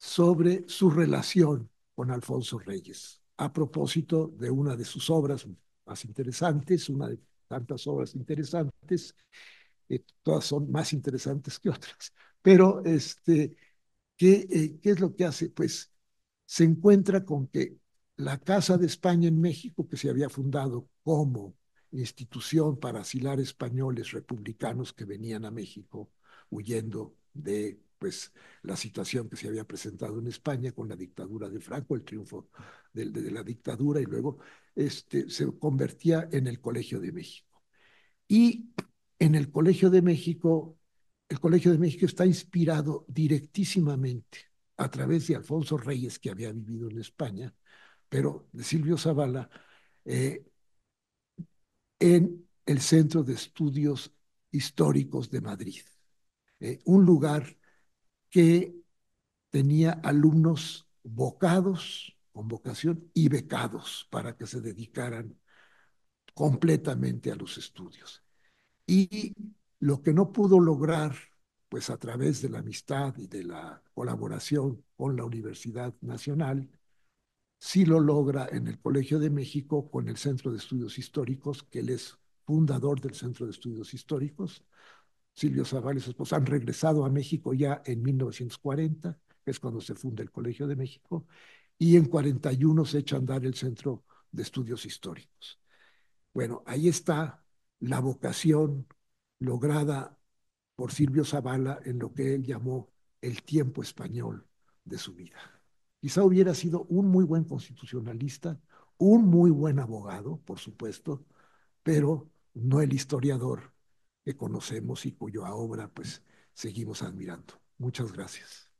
sobre su relación con Alfonso Reyes, a propósito de una de sus obras más interesantes, una de tantas obras interesantes, todas son más interesantes que otras, pero ¿qué es lo que hace? Pues se encuentra con que la Casa de España en México, que se había fundado como institución para asilar españoles republicanos que venían a México huyendo de pues, la situación que se había presentado en España con la dictadura de Franco, el triunfo de la dictadura, y luego se convertía en el Colegio de México. Y en el Colegio de México está inspirado directísimamente a través de Alfonso Reyes, que había vivido en España, pero de Silvio Zavala, eh, en el Centro de Estudios Históricos de Madrid, un lugar que tenía alumnos vocados, con vocación, y becados para que se dedicaran completamente a los estudios. Y lo que no pudo lograr, pues a través de la amistad y de la colaboración con la Universidad Nacional, sí lo logra en el Colegio de México con el Centro de Estudios Históricos, que él es fundador del Centro de Estudios Históricos. Silvio Zavala y su esposa han regresado a México ya en 1940, que es cuando se funda el Colegio de México, y en 41 se echa a andar el Centro de Estudios Históricos. Bueno, ahí está la vocación lograda por Silvio Zavala en lo que él llamó el tiempo español de su vida. Quizá hubiera sido un muy buen constitucionalista, un muy buen abogado, por supuesto, pero no el historiador que conocemos y cuya obra pues seguimos admirando. Muchas gracias.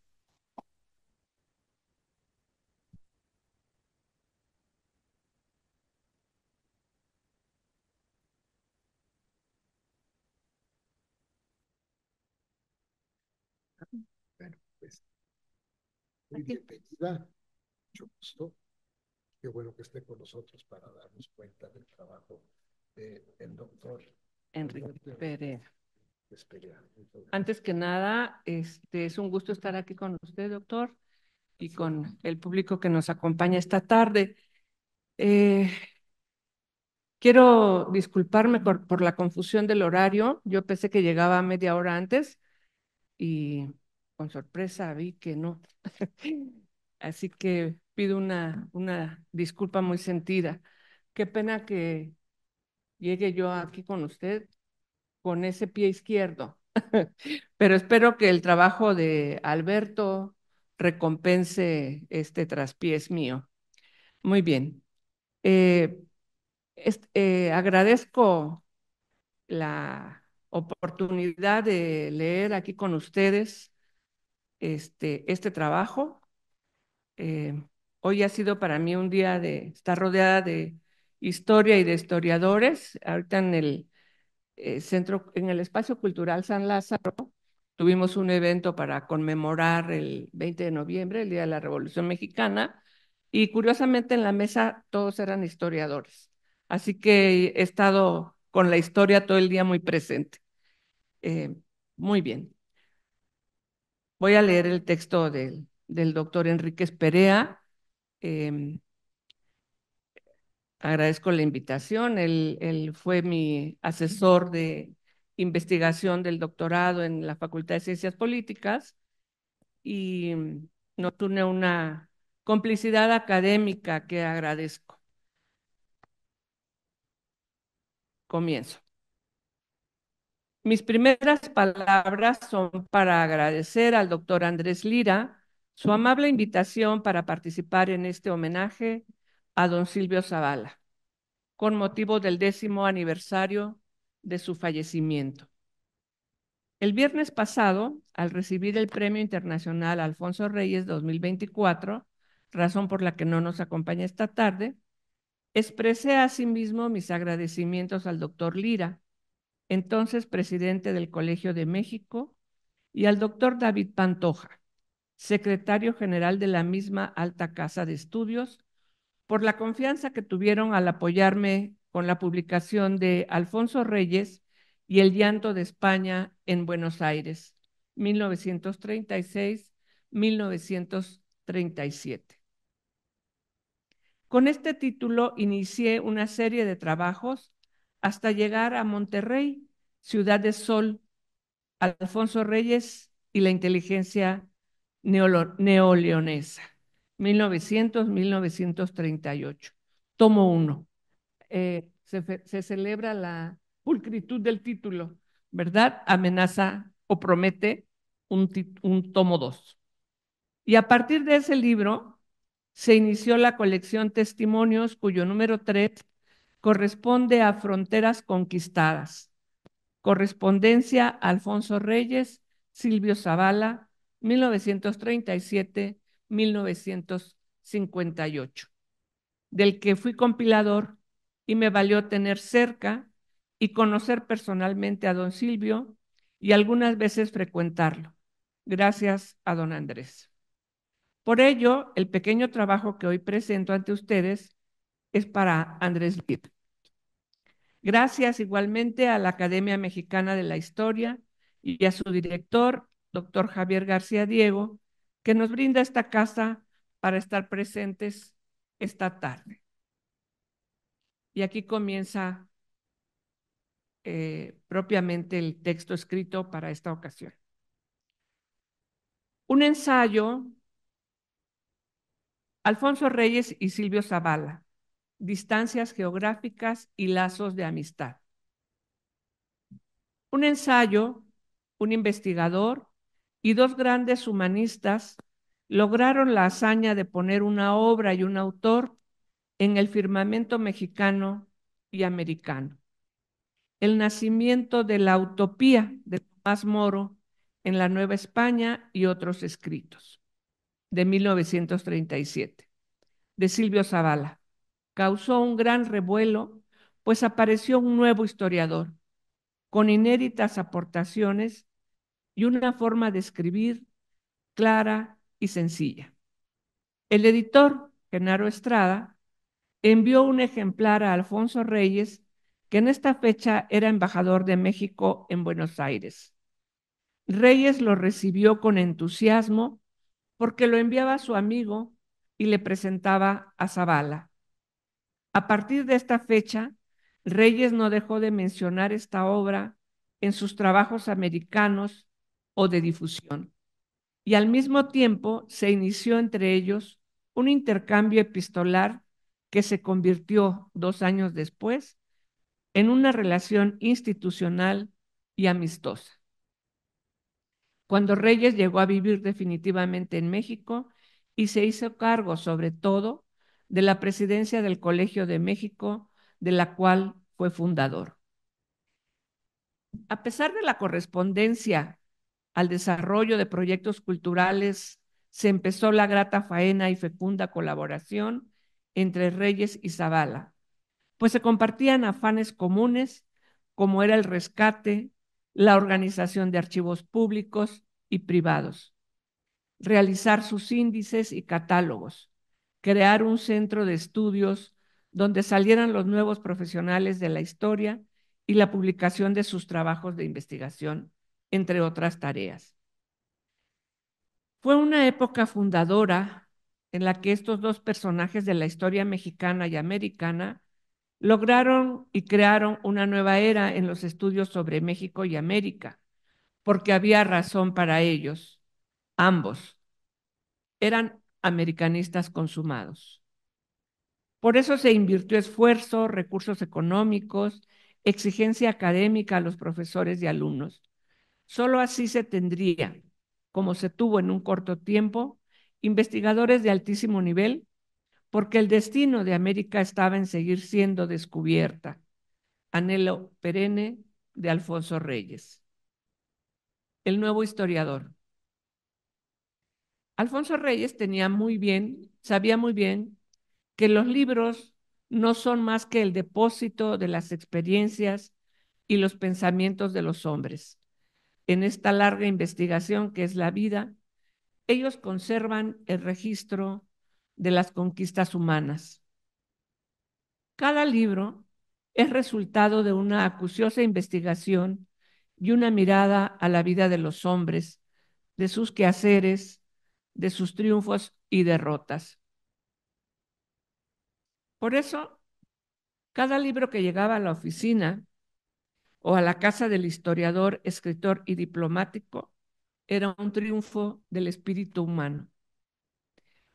Bueno, pues muy Aquí, bienvenida, mucho gusto. Qué bueno que esté con nosotros para darnos cuenta del trabajo del doctor Enrique Alberto Pérez. Esperia. Antes que nada, es un gusto estar aquí con usted, doctor, y con el público que nos acompaña esta tarde. Eh, Quiero disculparme por la confusión del horario. Yo pensé que llegaba media hora antes y con sorpresa vi que no. Así que pido una disculpa muy sentida. Qué pena que llegue yo aquí con usted con ese pie izquierdo. Pero espero que el trabajo de Alberto recompense este traspiés mío. Muy bien. Eh, Agradezco la oportunidad de leer aquí con ustedes este trabajo. Eh, Hoy ha sido para mí un día de estar rodeada de historia y de historiadores. Ahorita en el centro, en el Espacio Cultural San Lázaro, tuvimos un evento para conmemorar el 20 de noviembre, el Día de la Revolución Mexicana, y curiosamente en la mesa todos eran historiadores. Así que he estado con la historia todo el día muy presente. Eh, Muy bien. Voy a leer el texto del doctor Enríquez Perea. Eh, Agradezco la invitación. Él fue mi asesor de investigación del doctorado en la Facultad de Ciencias Políticas y nos une una complicidad académica que agradezco. Comienzo. Mis primeras palabras son para agradecer al doctor Andrés Lira su amable invitación para participar en este homenaje a don Silvio Zavala, con motivo del 10º aniversario de su fallecimiento. El viernes pasado, al recibir el Premio Internacional Alfonso Reyes 2024, razón por la que no nos acompaña esta tarde, expresé asimismo mis agradecimientos al doctor Lira, entonces presidente del Colegio de México, y al doctor David Pantoja, secretario general de la misma alta casa de estudios, por la confianza que tuvieron al apoyarme con la publicación de Alfonso Reyes y El llanto de España en Buenos Aires, 1936-1937. Con este título inicié una serie de trabajos hasta llegar a Monterrey, ciudad de sol, Alfonso Reyes y la inteligencia neoleonesa, 1900-1938. Tomo 1. Se celebra la pulcritud del título, ¿verdad? Amenaza o promete un tomo 2. Y a partir de ese libro se inició la colección Testimonios, cuyo número 3 corresponde a Fronteras Conquistadas. Correspondencia Alfonso Reyes, Silvio Zavala, 1937-1958, del que fui compilador y me valió tener cerca y conocer personalmente a don Silvio y algunas veces frecuentarlo, gracias a don Andrés. Por ello, el pequeño trabajo que hoy presento ante ustedes es para Andrés Lid. Gracias igualmente a la Academia Mexicana de la Historia y a su director, doctor Javier García Diego, que nos brinda esta casa para estar presentes esta tarde. Y aquí comienza propiamente el texto escrito para esta ocasión. Un ensayo, Alfonso Reyes y Silvio Zavala, distancias geográficas y lazos de amistad. Un ensayo, un investigador y dos grandes humanistas lograron la hazaña de poner una obra y un autor en el firmamento mexicano y americano. El nacimiento de la utopía de Tomás Moro en la Nueva España y otros escritos, de 1937, de Silvio Zavala. Causó un gran revuelo, pues apareció un nuevo historiador, con inéditas aportaciones y una forma de escribir clara y sencilla. El editor, Genaro Estrada, envió un ejemplar a Alfonso Reyes, que en esta fecha era embajador de México en Buenos Aires. Reyes lo recibió con entusiasmo porque lo enviaba a su amigo y le presentaba a Zavala. A partir de esta fecha, Reyes no dejó de mencionar esta obra en sus trabajos americanos o de difusión, y al mismo tiempo se inició entre ellos un intercambio epistolar que se convirtió 2 años después en una relación institucional y amistosa. Cuando Reyes llegó a vivir definitivamente en México y se hizo cargo sobre todo de la presidencia del Colegio de México, de la cual fue fundador. A pesar de la correspondencia al desarrollo de proyectos culturales, se empezó la grata faena y fecunda colaboración entre Reyes y Zavala, pues se compartían afanes comunes como era el rescate, la organización de archivos públicos y privados, realizar sus índices y catálogos, crear un centro de estudios donde salieran los nuevos profesionales de la historia y la publicación de sus trabajos de investigación, entre otras tareas. Fue una época fundadora en la que estos dos personajes de la historia mexicana y americana lograron y crearon una nueva era en los estudios sobre México y América, porque había razón para ellos. Ambos eran americanistas consumados. Por eso se invirtió esfuerzo, recursos económicos, exigencia académica a los profesores y alumnos. Solo así se tendría, como se tuvo en un corto tiempo, investigadores de altísimo nivel, porque el destino de América estaba en seguir siendo descubierta. Anhelo perenne de Alfonso Reyes. el nuevo historiador. Alfonso Reyes sabía muy bien que los libros no son más que el depósito de las experiencias y los pensamientos de los hombres. En esta larga investigación que es la vida, ellos conservan el registro de las conquistas humanas. Cada libro es resultado de una acuciosa investigación y una mirada a la vida de los hombres, de sus quehaceres, de sus triunfos y derrotas. Por eso, cada libro que llegaba a la oficina o a la casa del historiador, escritor y diplomático era un triunfo del espíritu humano.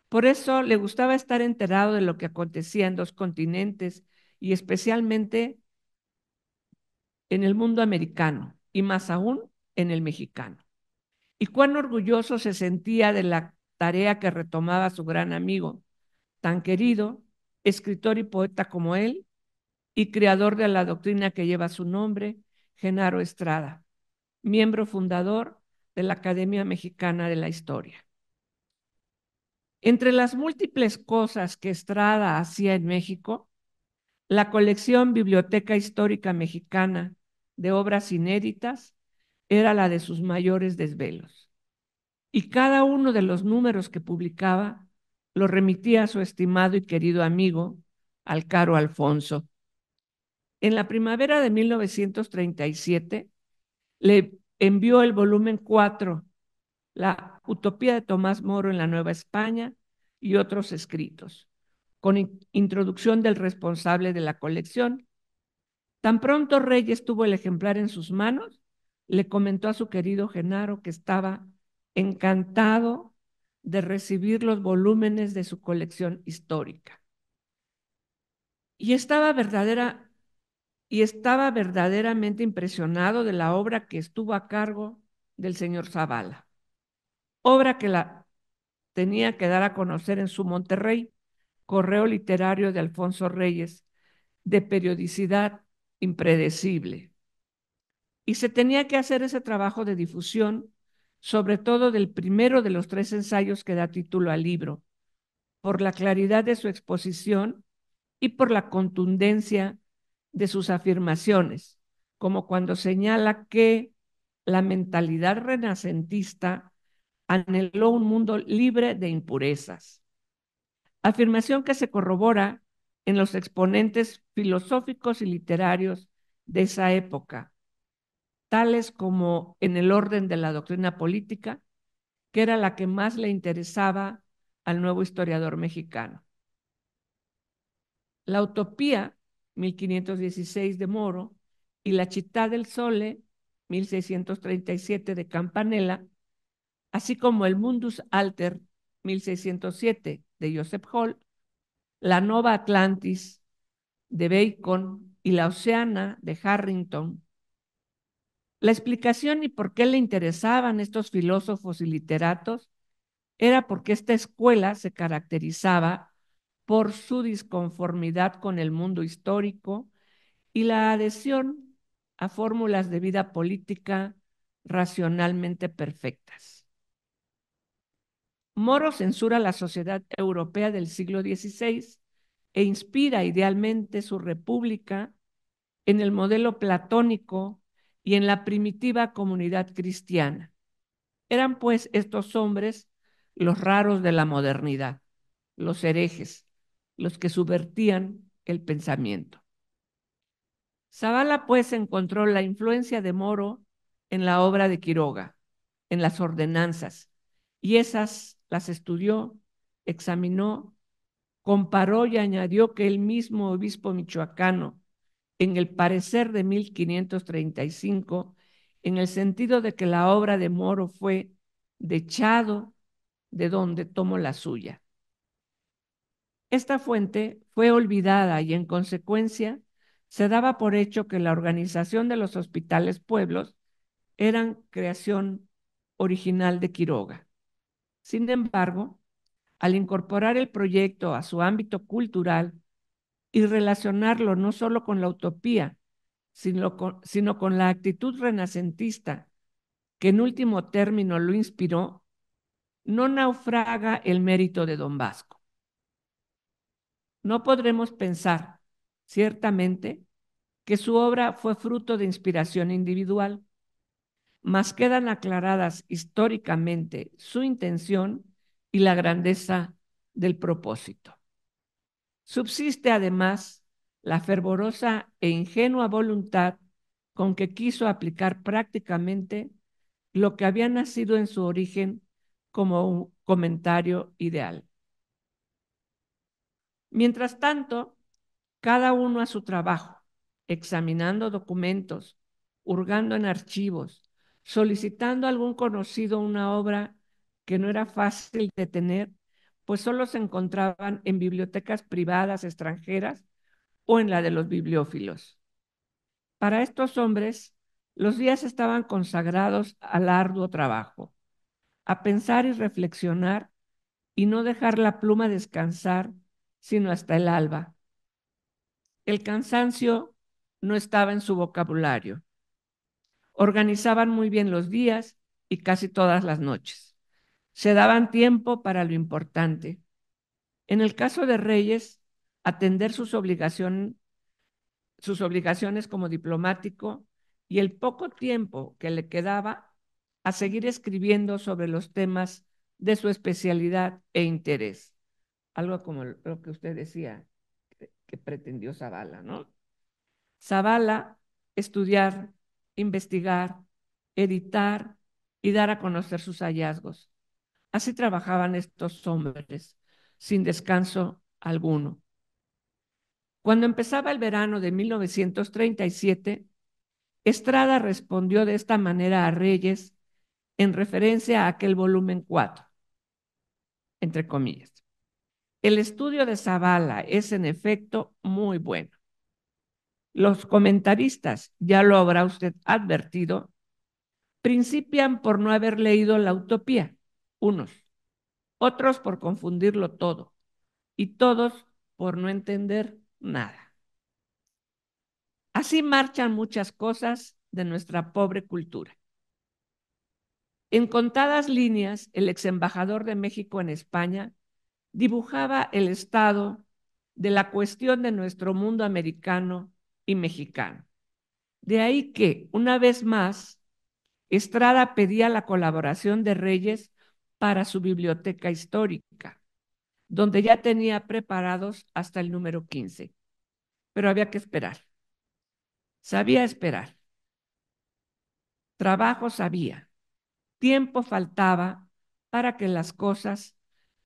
Por eso le gustaba estar enterado de lo que acontecía en dos continentes y especialmente en el mundo americano y más aún en el mexicano. Y cuán orgulloso se sentía de la tarea que retomaba su gran amigo, tan querido, escritor y poeta como él, y creador de la doctrina que lleva su nombre, Genaro Estrada, miembro fundador de la Academia Mexicana de la Historia. Entre las múltiples cosas que Estrada hacía en México, la colección Biblioteca Histórica Mexicana de obras inéditas era la de sus mayores desvelos. Y cada uno de los números que publicaba lo remitía a su estimado y querido amigo, al caro Alfonso. En la primavera de 1937 le envió el volumen 4, La Utopía de Tomás Moro en la Nueva España y otros escritos, con introducción del responsable de la colección. Tan pronto Reyes tuvo el ejemplar en sus manos, le comentó a su querido Genaro que estaba encantado de recibir los volúmenes de su colección histórica. Y estaba verdaderamente impresionado de la obra que estuvo a cargo del señor Zavala, obra que la tenía que dar a conocer en su Monterrey, correo literario de Alfonso Reyes, de periodicidad impredecible. Y se tenía que hacer ese trabajo de difusión, sobre todo del primero de los 3 ensayos que da título al libro, por la claridad de su exposición y por la contundencia de sus afirmaciones, como cuando señala que la mentalidad renacentista anheló un mundo libre de impurezas. Afirmación que se corrobora en los exponentes filosóficos y literarios de esa época, tales como en el orden de la doctrina política, que era la que más le interesaba al nuevo historiador mexicano. La Utopía, 1516 de Moro, y La Città del Sole, 1637 de Campanella, así como el Mundus Alter, 1607 de Joseph Hall, la Nova Atlantis de Bacon y la Oceana de Harrington. La explicación y por qué le interesaban estos filósofos y literatos era porque esta escuela se caracterizaba por su disconformidad con el mundo histórico y la adhesión a fórmulas de vida política racionalmente perfectas. Moro censura la sociedad europea del siglo XVI e inspira idealmente su república en el modelo platónico y en la primitiva comunidad cristiana. Eran pues estos hombres los raros de la modernidad, los herejes, los que subvertían el pensamiento. Zavala pues encontró la influencia de Moro en la obra de Quiroga, en las ordenanzas, y esas las estudió, examinó, comparó y añadió que el mismo obispo michoacano, en el parecer de 1535, en el sentido de que la obra de Moro fue dechado de donde tomó la suya. Esta fuente fue olvidada y en consecuencia se daba por hecho que la organización de los hospitales pueblos eran creación original de Quiroga. Sin embargo, al incorporar el proyecto a su ámbito cultural y relacionarlo no solo con la utopía, sino con la actitud renacentista que en último término lo inspiró, no naufraga el mérito de don Vasco. No podremos pensar, ciertamente, que su obra fue fruto de inspiración individual, mas quedan aclaradas históricamente su intención y la grandeza del propósito. Subsiste además la fervorosa e ingenua voluntad con que quiso aplicar prácticamente lo que había nacido en su origen como un comentario ideal. Mientras tanto, cada uno a su trabajo, examinando documentos, hurgando en archivos, solicitando a algún conocido una obra que no era fácil de tener, pues solo se encontraban en bibliotecas privadas extranjeras o en la de los bibliófilos. Para estos hombres, los días estaban consagrados al arduo trabajo, a pensar y reflexionar y no dejar la pluma descansar sino hasta el alba. El cansancio no estaba en su vocabulario. Organizaban muy bien los días y casi todas las noches. Se daban tiempo para lo importante. En el caso de Reyes, atender sus obligaciones como diplomático y el poco tiempo que le quedaba a seguir escribiendo sobre los temas de su especialidad e interés. Algo como lo que usted decía que pretendió Zavala, ¿no? Zavala, estudiar, investigar, editar y dar a conocer sus hallazgos. Así trabajaban estos hombres, sin descanso alguno. Cuando empezaba el verano de 1937, Estrada respondió de esta manera a Reyes en referencia a aquel volumen 4, entre comillas. El estudio de Zavala es en efecto muy bueno. Los comentaristas, ya lo habrá usted advertido, principian por no haber leído la utopía, unos, otros por confundirlo todo y todos por no entender nada. Así marchan muchas cosas de nuestra pobre cultura. En contadas líneas, el ex embajador de México en España dibujaba el estado de la cuestión de nuestro mundo americano y mexicano. De ahí que, una vez más, Estrada pedía la colaboración de Reyes para su biblioteca histórica, donde ya tenía preparados hasta el número 15. Pero había que esperar. Sabía esperar. Trabajo sabía. Tiempo faltaba para que las cosas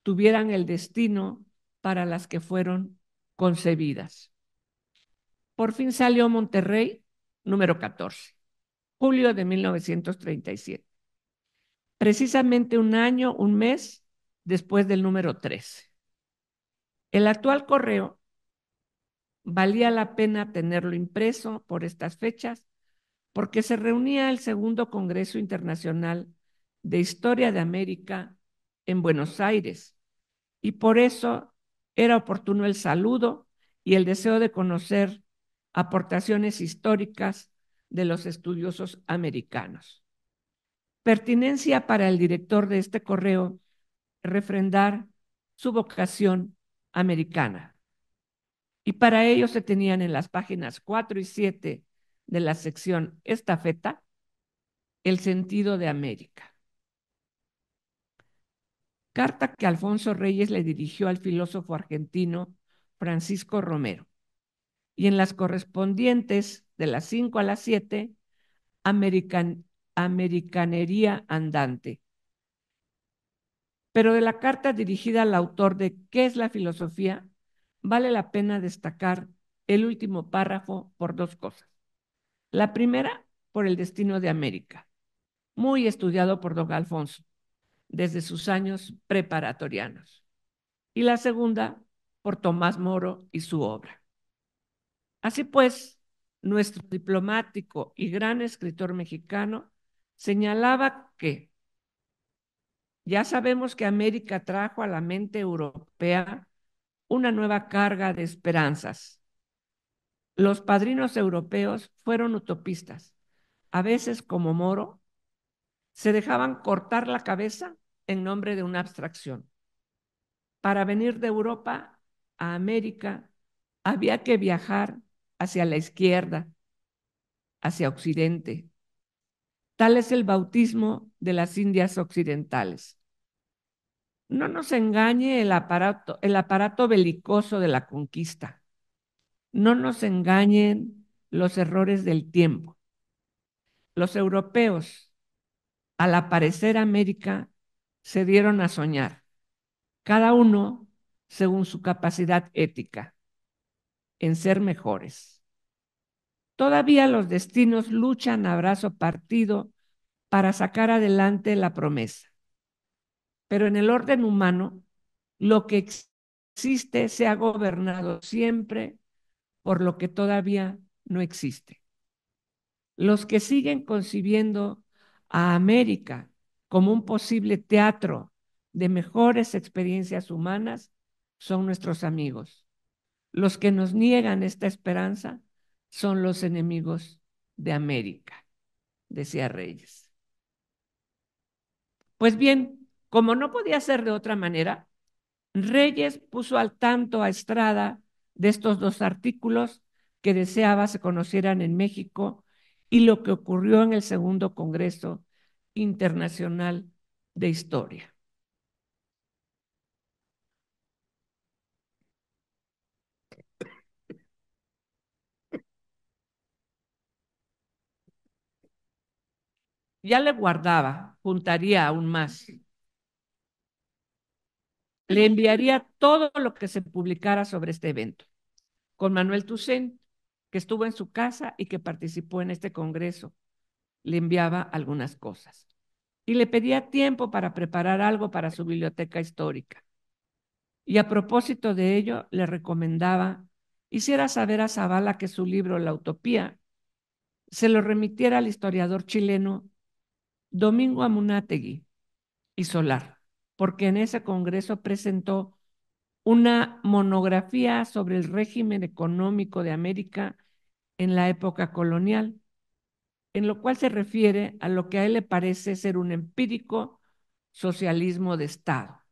tuvieran el destino para las que fueron concebidas. Por fin salió Monterrey, número 14, julio de 1937. Precisamente un año, un mes después del número 13. El actual correo valía la pena tenerlo impreso por estas fechas porque se reunía el segundo Congreso Internacional de Historia de América en Buenos Aires y por eso era oportuno el saludo y el deseo de conocer aportaciones históricas de los estudiosos americanos. Pertinencia para el director de este correo refrendar su vocación americana. Y para ello se tenían en las páginas 4 y 7 de la sección Estafeta el sentido de América. Carta que Alfonso Reyes le dirigió al filósofo argentino Francisco Romero. Y en las correspondientes de las 5 a las 7, americanería andante. Pero de la carta dirigida al autor de ¿Qué es la filosofía? Vale la pena destacar el último párrafo por dos cosas. La primera, por el destino de América, muy estudiado por don Alfonso desde sus años preparatorianos. Y la segunda, por Tomás Moro y su obra. Así pues, nuestro diplomático y gran escritor mexicano señalaba que ya sabemos que América trajo a la mente europea una nueva carga de esperanzas. Los padrinos europeos fueron utopistas, a veces como Moro, se dejaban cortar la cabeza en nombre de una abstracción. Para venir de Europa a América había que viajar hacia la izquierda, hacia Occidente. Tal es el bautismo de las Indias occidentales. No nos engañe el aparato belicoso de la conquista. No nos engañen los errores del tiempo. Los europeos, al aparecer América, se dieron a soñar, cada uno según su capacidad ética, en ser mejores. Todavía los destinos luchan a brazo partido para sacar adelante la promesa. Pero en el orden humano, lo que existe se ha gobernado siempre por lo que todavía no existe. Los que siguen concibiendo a América como un posible teatro de mejores experiencias humanas son nuestros amigos. Los que nos niegan esta esperanza son los enemigos de América, decía Reyes. Pues bien, como no podía ser de otra manera, Reyes puso al tanto a Estrada de estos dos artículos que deseaba se conocieran en México y lo que ocurrió en el Segundo Congreso Internacional de Historia. Ya le guardaba, juntaría aún más. Le enviaría todo lo que se publicara sobre este evento. Con Manuel Toussaint, que estuvo en su casa y que participó en este congreso, le enviaba algunas cosas. Y le pedía tiempo para preparar algo para su biblioteca histórica. Y a propósito de ello, le recomendaba hiciera saber a Zavala que su libro La Utopía se lo remitiera al historiador chileno Domingo Amunátegui y Solar, porque en ese congreso presentó una monografía sobre el régimen económico de América en la época colonial, en lo cual se refiere a lo que a él le parece ser un empírico socialismo de Estado,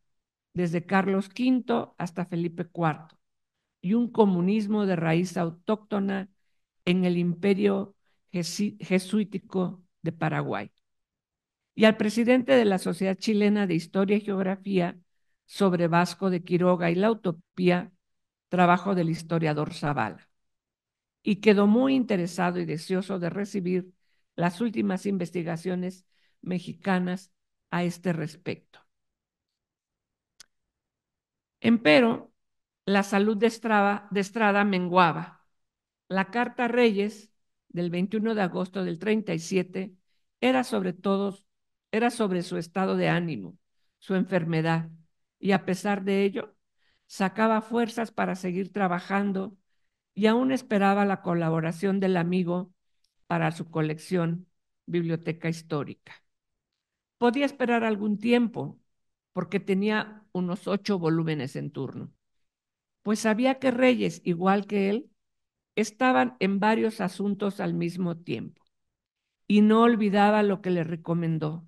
desde Carlos V hasta Felipe IV, y un comunismo de raíz autóctona en el imperio jesuítico de Paraguay. Y al presidente de la Sociedad Chilena de Historia y Geografía sobre Vasco de Quiroga y la Utopía, trabajo del historiador Zavala. Y quedó muy interesado y deseoso de recibir las últimas investigaciones mexicanas a este respecto. Empero, la salud de Estrada menguaba. La carta a Reyes del 21 de agosto del 37 era sobre su estado de ánimo, su enfermedad, y a pesar de ello, sacaba fuerzas para seguir trabajando y aún esperaba la colaboración del amigo para su colección Biblioteca Histórica. Podía esperar algún tiempo porque tenía unos 8 volúmenes en turno, pues sabía que Reyes, igual que él, estaban en varios asuntos al mismo tiempo y no olvidaba lo que le recomendó,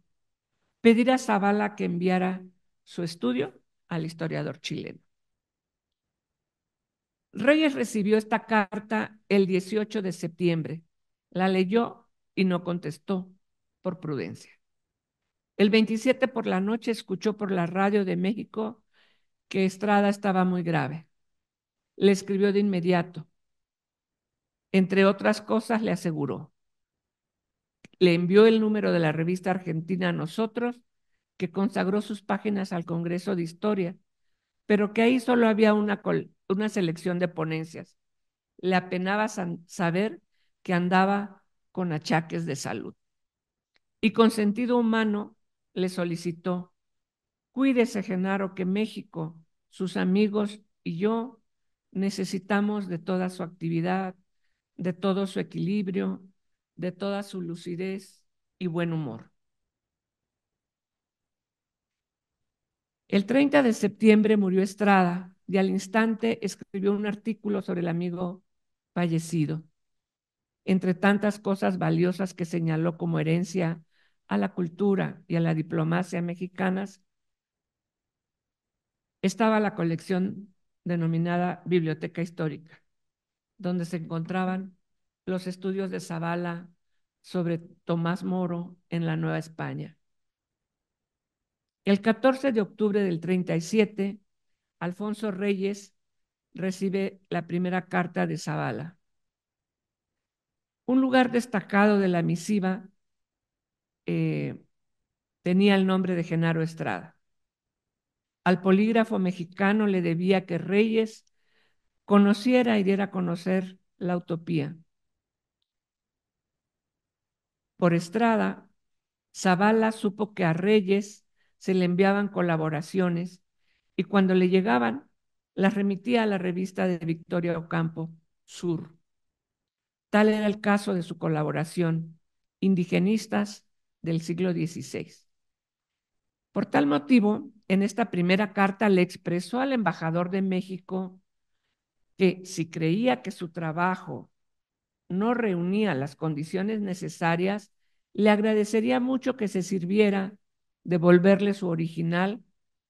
pedir a Zavala que enviara su estudio al historiador chileno. Reyes recibió esta carta el 18 de septiembre, la leyó y no contestó por prudencia. El 27 por la noche escuchó por la radio de México que Estrada estaba muy grave. Le escribió de inmediato. Entre otras cosas, le aseguró. Le envió el número de la revista argentina Nosotros, que consagró sus páginas al Congreso de Historia, pero que ahí solo había una selección de ponencias. Le apenaba saber que andaba con achaques de salud. Y con sentido humano le solicitó: cuídese, Genaro, que México, sus amigos y yo necesitamos de toda su actividad, de todo su equilibrio, de toda su lucidez y buen humor. El 30 de septiembre murió Estrada y al instante escribió un artículo sobre el amigo fallecido. Entre tantas cosas valiosas que señaló como herencia a la cultura y a la diplomacia mexicanas estaba la colección denominada Biblioteca Histórica, donde se encontraban los estudios de Zavala sobre Tomás Moro en la Nueva España. El 14 de octubre del 37, Alfonso Reyes recibe la primera carta de Zavala. Un lugar destacado de la misiva tenía el nombre de Genaro Estrada. Al polígrafo mexicano le debía que Reyes conociera y diera a conocer la utopía. Por Estrada, Zavala supo que a Reyes se le enviaban colaboraciones y cuando le llegaban, las remitía a la revista de Victoria Ocampo, Sur. Tal era el caso de su colaboración, Indigenistas del siglo XVI. Por tal motivo, en esta primera carta le expresó al embajador de México que si creía que su trabajo no reunía las condiciones necesarias, le agradecería mucho que se sirviera de devolverle su original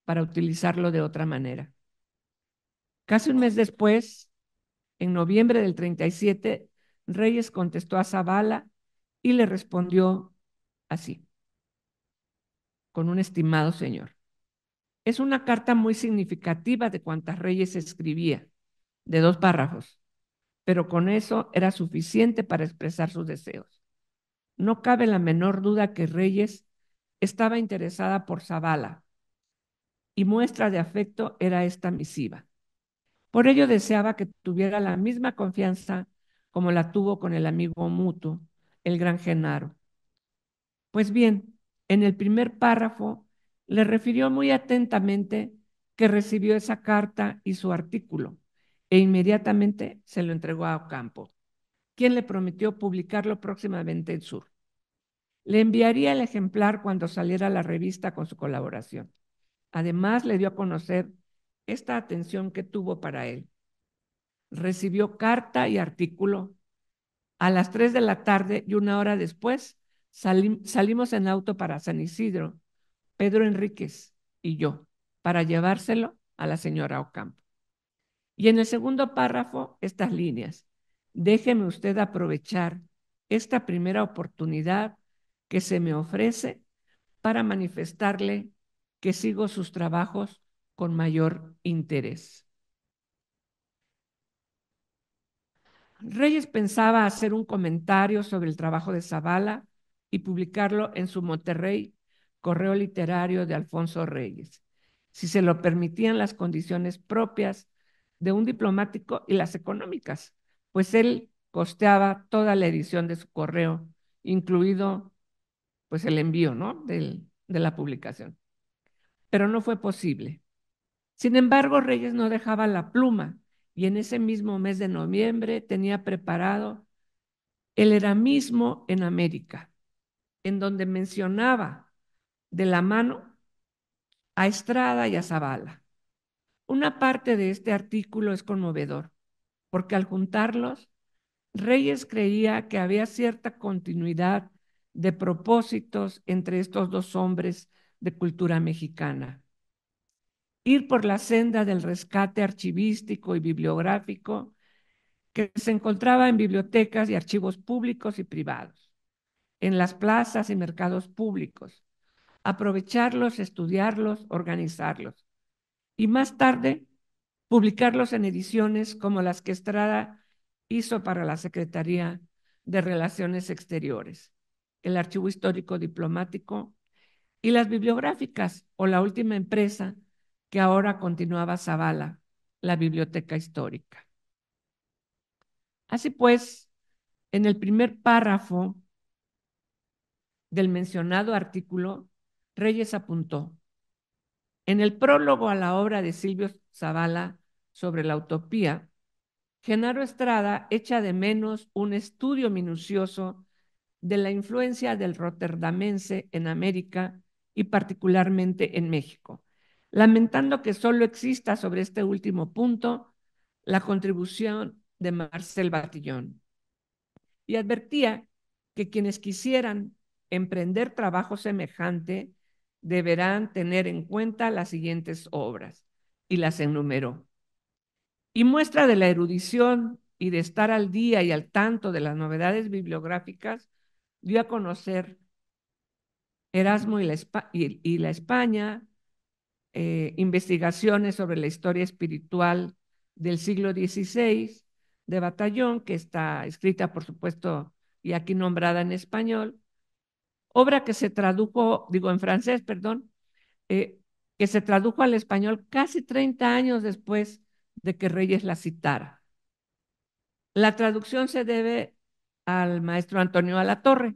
para utilizarlo de otra manera. Casi un mes después, en noviembre del 37, Reyes contestó a Zavala y le respondió así, con un estimado señor. Es una carta muy significativa de cuantas Reyes escribía, de 2 párrafos, pero con eso era suficiente para expresar sus deseos. No cabe la menor duda que Reyes estaba interesada por Zavala y muestra de afecto era esta misiva. Por ello deseaba que tuviera la misma confianza como la tuvo con el amigo mutuo, el gran Genaro. Pues bien, en el primer párrafo le refirió muy atentamente que recibió esa carta y su artículo e inmediatamente se lo entregó a Ocampo, quien le prometió publicarlo próximamente en Sur. Le enviaría el ejemplar cuando saliera la revista con su colaboración. Además, le dio a conocer esta atención que tuvo para él. Recibió carta y artículo. A las 3 de la tarde y una hora después salimos en auto para San Isidro, Pedro Enríquez y yo, para llevárselo a la señora Ocampo. Y en el segundo párrafo, estas líneas. Déjeme usted aprovechar esta primera oportunidad que se me ofrece para manifestarle que sigo sus trabajos con mayor interés. Reyes pensaba hacer un comentario sobre el trabajo de Zavala y publicarlo en su Monterrey Correo Literario de Alfonso Reyes, si se lo permitían las condiciones propias de un diplomático y las económicas, pues él costeaba toda la edición de su correo, incluido pues el envío, ¿no? de la publicación. Pero no fue posible. Sin embargo, Reyes no dejaba la pluma y en ese mismo mes de noviembre tenía preparado el Eramismo en América, en donde mencionaba de la mano a Estrada y a Zavala. Una parte de este artículo es conmovedor, porque al juntarlos, Reyes creía que había cierta continuidad de propósitos entre estos dos hombres de cultura mexicana. Ir por la senda del rescate archivístico y bibliográfico que se encontraba en bibliotecas y archivos públicos y privados, en las plazas y mercados públicos, aprovecharlos, estudiarlos, organizarlos y más tarde publicarlos en ediciones como las que Estrada hizo para la Secretaría de Relaciones Exteriores, el Archivo Histórico Diplomático y las bibliográficas o la última empresa que ahora continuaba Zavala, la Biblioteca Histórica. Así pues, en el primer párrafo del mencionado artículo, Reyes apuntó: en el prólogo a la obra de Silvio Zavala sobre la utopía, Genaro Estrada echa de menos un estudio minucioso de la influencia del rotterdamense en América y particularmente en México, lamentando que solo exista sobre este último punto la contribución de Marcel Batillon. Y advertía que quienes quisieran emprender trabajo semejante, deberán tener en cuenta las siguientes obras, y las enumeró. Y muestra de la erudición y de estar al día y al tanto de las novedades bibliográficas, dio a conocer Erasmo y la España, investigaciones sobre la historia espiritual del siglo XVI de Batallón, que está escrita, por supuesto, y aquí nombrada en español, obra que se tradujo, digo en francés, perdón, eh, que se tradujo al español casi 30 años después de que Reyes la citara. La traducción se debe al maestro Antonio Alatorre.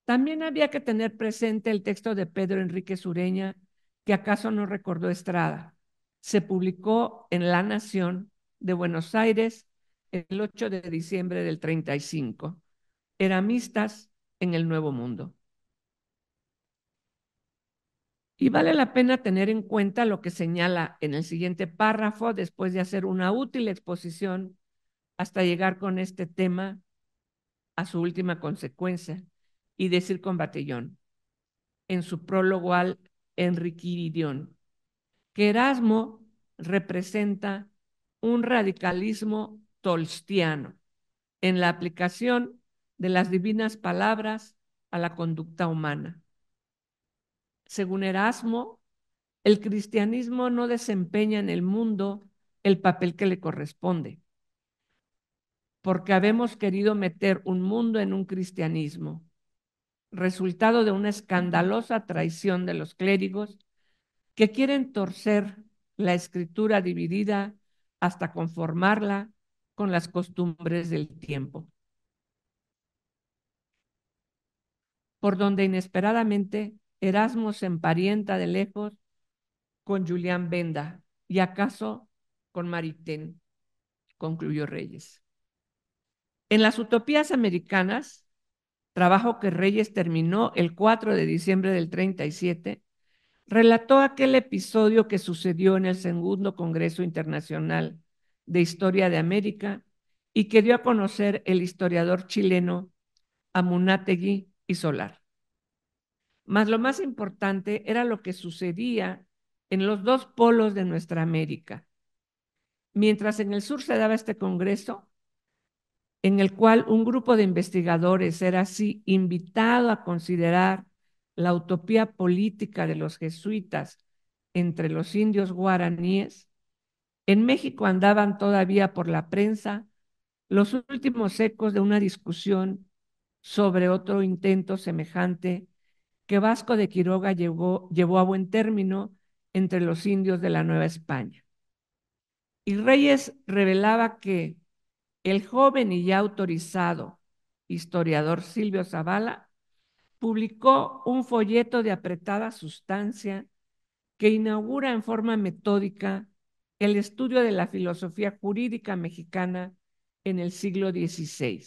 También había que tener presente el texto de Pedro Enrique Sureña, que acaso no recordó Estrada. Se publicó en La Nación de Buenos Aires el 8 de diciembre del 35. Eramistas en el Nuevo Mundo. Y vale la pena tener en cuenta lo que señala en el siguiente párrafo, después de hacer una útil exposición hasta llegar con este tema a su última consecuencia y decir con Batallón, en su prólogo al Enriquiridión, que Erasmo representa un radicalismo tolstiano en la aplicación de las divinas palabras a la conducta humana. Según Erasmo, el cristianismo no desempeña en el mundo el papel que le corresponde, porque habemos querido meter un mundo en un cristianismo, resultado de una escandalosa traición de los clérigos que quieren torcer la escritura dividida hasta conformarla con las costumbres del tiempo, por donde inesperadamente Erasmo se emparenta de lejos con Julián Benda y acaso con Maritain, concluyó Reyes. En las utopías americanas, trabajo que Reyes terminó el 4 de diciembre del 37, relató aquel episodio que sucedió en el segundo Congreso Internacional de Historia de América y que dio a conocer el historiador chileno Amunátegui y Solar. Mas lo más importante era lo que sucedía en los dos polos de nuestra América. Mientras en el sur se daba este congreso, en el cual un grupo de investigadores era así invitado a considerar la utopía política de los jesuitas entre los indios guaraníes, en México andaban todavía por la prensa los últimos ecos de una discusión sobre otro intento semejante que Vasco de Quiroga llevó a buen término entre los indios de la Nueva España. Y Reyes revelaba que el joven y ya autorizado historiador Silvio Zavala publicó un folleto de apretada sustancia que inaugura en forma metódica el estudio de la filosofía jurídica mexicana en el siglo XVI.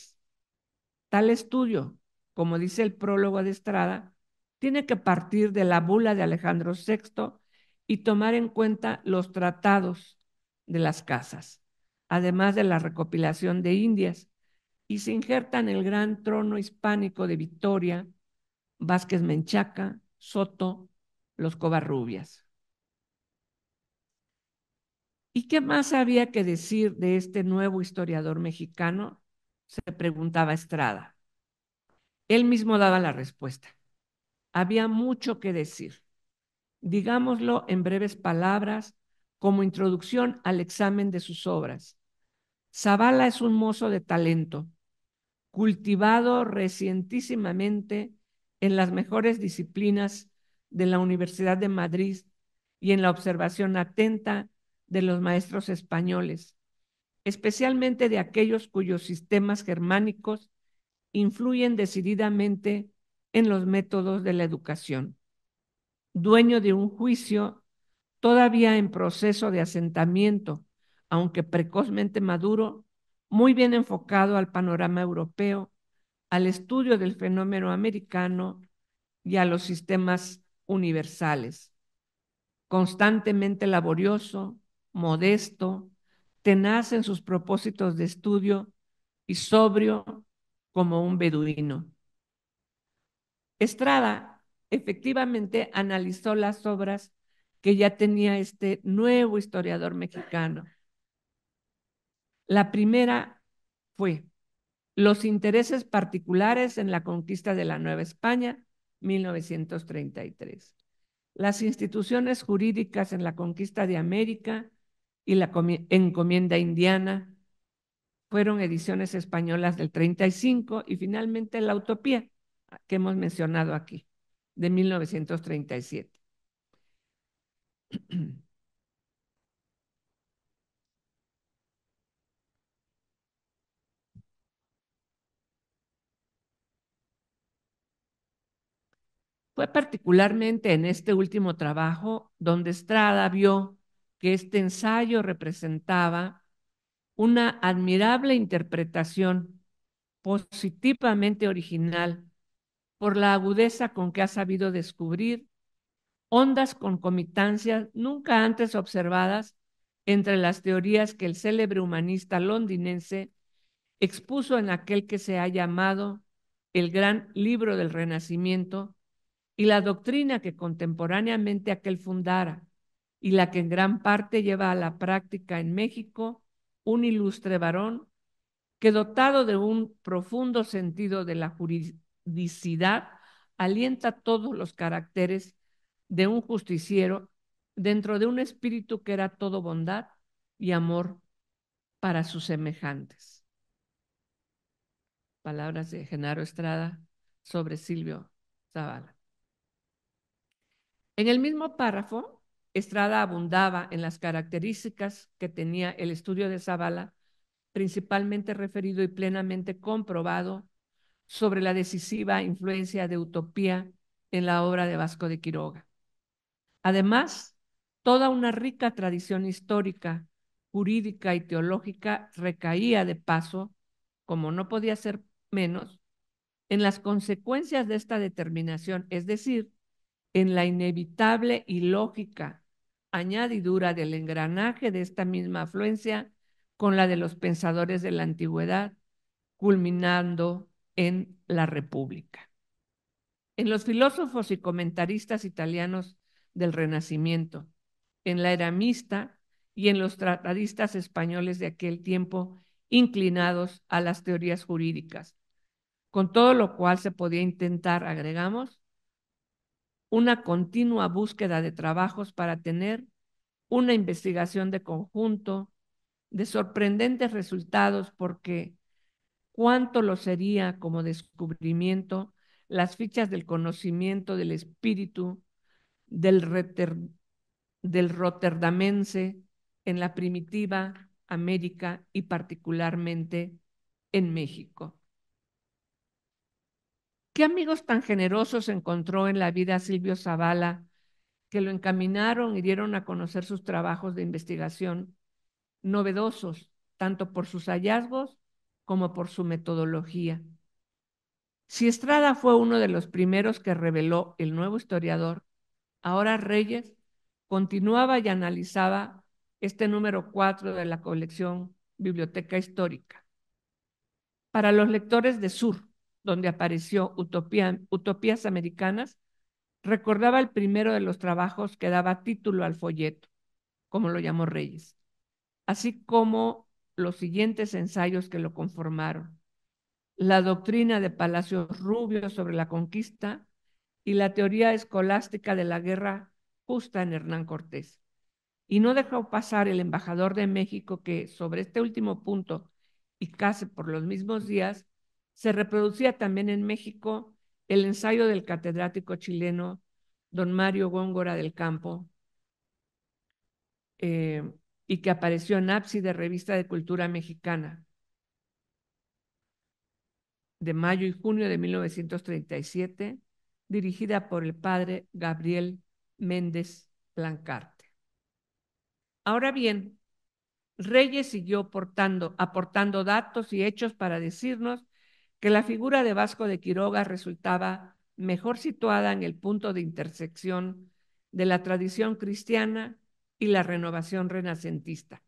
Tal estudio, como dice el prólogo de Estrada, tiene que partir de la bula de Alejandro VI y tomar en cuenta los tratados de las casas, además de la recopilación de Indias, y se injerta en el gran trono hispánico de Victoria, Vázquez Menchaca, Soto, los Covarrubias. ¿Y qué más había que decir de este nuevo historiador mexicano? Se preguntaba Estrada. Él mismo daba la respuesta. Había mucho que decir. Digámoslo en breves palabras, como introducción al examen de sus obras. Zavala es un mozo de talento, cultivado recientísimamente en las mejores disciplinas de la Universidad de Madrid y en la observación atenta de los maestros españoles, especialmente de aquellos cuyos sistemas germánicos influyen decididamente en los métodos de la educación. Dueño de un juicio todavía en proceso de asentamiento, aunque precozmente maduro, muy bien enfocado al panorama europeo, al estudio del fenómeno americano y a los sistemas universales. Constantemente laborioso, modesto, tenaz en sus propósitos de estudio y sobrio como un beduino. Estrada efectivamente analizó las obras que ya tenía este nuevo historiador mexicano. La primera fue Los intereses particulares en la conquista de la Nueva España, 1933. Las instituciones jurídicas en la conquista de América y la encomienda indiana, fueron ediciones españolas del 35, y finalmente La Utopía, que hemos mencionado aquí, de 1937. Fue particularmente en este último trabajo donde Estrada vio que este ensayo representaba una admirable interpretación positivamente original por la agudeza con que ha sabido descubrir hondas concomitancias nunca antes observadas entre las teorías que el célebre humanista londinense expuso en aquel que se ha llamado el Gran Libro del Renacimiento, y la doctrina que contemporáneamente aquel fundara, y la que en gran parte lleva a la práctica en México un ilustre varón que, dotado de un profundo sentido de la juridicidad, alienta todos los caracteres de un justiciero dentro de un espíritu que era todo bondad y amor para sus semejantes. Palabras de Genaro Estrada sobre Silvio Zavala. En el mismo párrafo, Estrada abundaba en las características que tenía el estudio de Zavala, principalmente referido y plenamente comprobado sobre la decisiva influencia de Utopía en la obra de Vasco de Quiroga. Además, toda una rica tradición histórica, jurídica y teológica recaía de paso, como no podía ser menos, en las consecuencias de esta determinación, es decir, en la inevitable y lógica añadidura del engranaje de esta misma afluencia con la de los pensadores de la antigüedad, culminando en la República. En los filósofos y comentaristas italianos del Renacimiento, en la era mixta y en los tratadistas españoles de aquel tiempo inclinados a las teorías jurídicas, con todo lo cual se podía intentar, agregamos, una continua búsqueda de trabajos para tener una investigación de conjunto de sorprendentes resultados, porque cuánto lo sería como descubrimiento las fichas del conocimiento del espíritu del rotterdamense en la primitiva América y particularmente en México. ¿Qué amigos tan generosos encontró en la vida Silvio Zavala que lo encaminaron y dieron a conocer sus trabajos de investigación novedosos, tanto por sus hallazgos como por su metodología? Si Estrada fue uno de los primeros que reveló el nuevo historiador, ahora Reyes continuaba y analizaba este número 4 de la colección Biblioteca Histórica. Para los lectores de Sur, donde apareció Utopías Americanas, recordaba el primero de los trabajos que daba título al folleto, como lo llamó Reyes, así como los siguientes ensayos que lo conformaron: La doctrina de Palacios Rubio sobre la conquista y la teoría escolástica de la guerra justa en Hernán Cortés. Y no dejó pasar el embajador de México que sobre este último punto, y casi por los mismos días, se reproducía también en México el ensayo del catedrático chileno don Mario Góngora del Campo, eh, y que apareció en Ábside, Revista de Cultura Mexicana, de mayo y junio de 1937, dirigida por el padre Gabriel Méndez Blancarte. Ahora bien, Reyes siguió aportando datos y hechos para decirnos que la figura de Vasco de Quiroga resultaba mejor situada en el punto de intersección de la tradición cristiana y la renovación renacentista,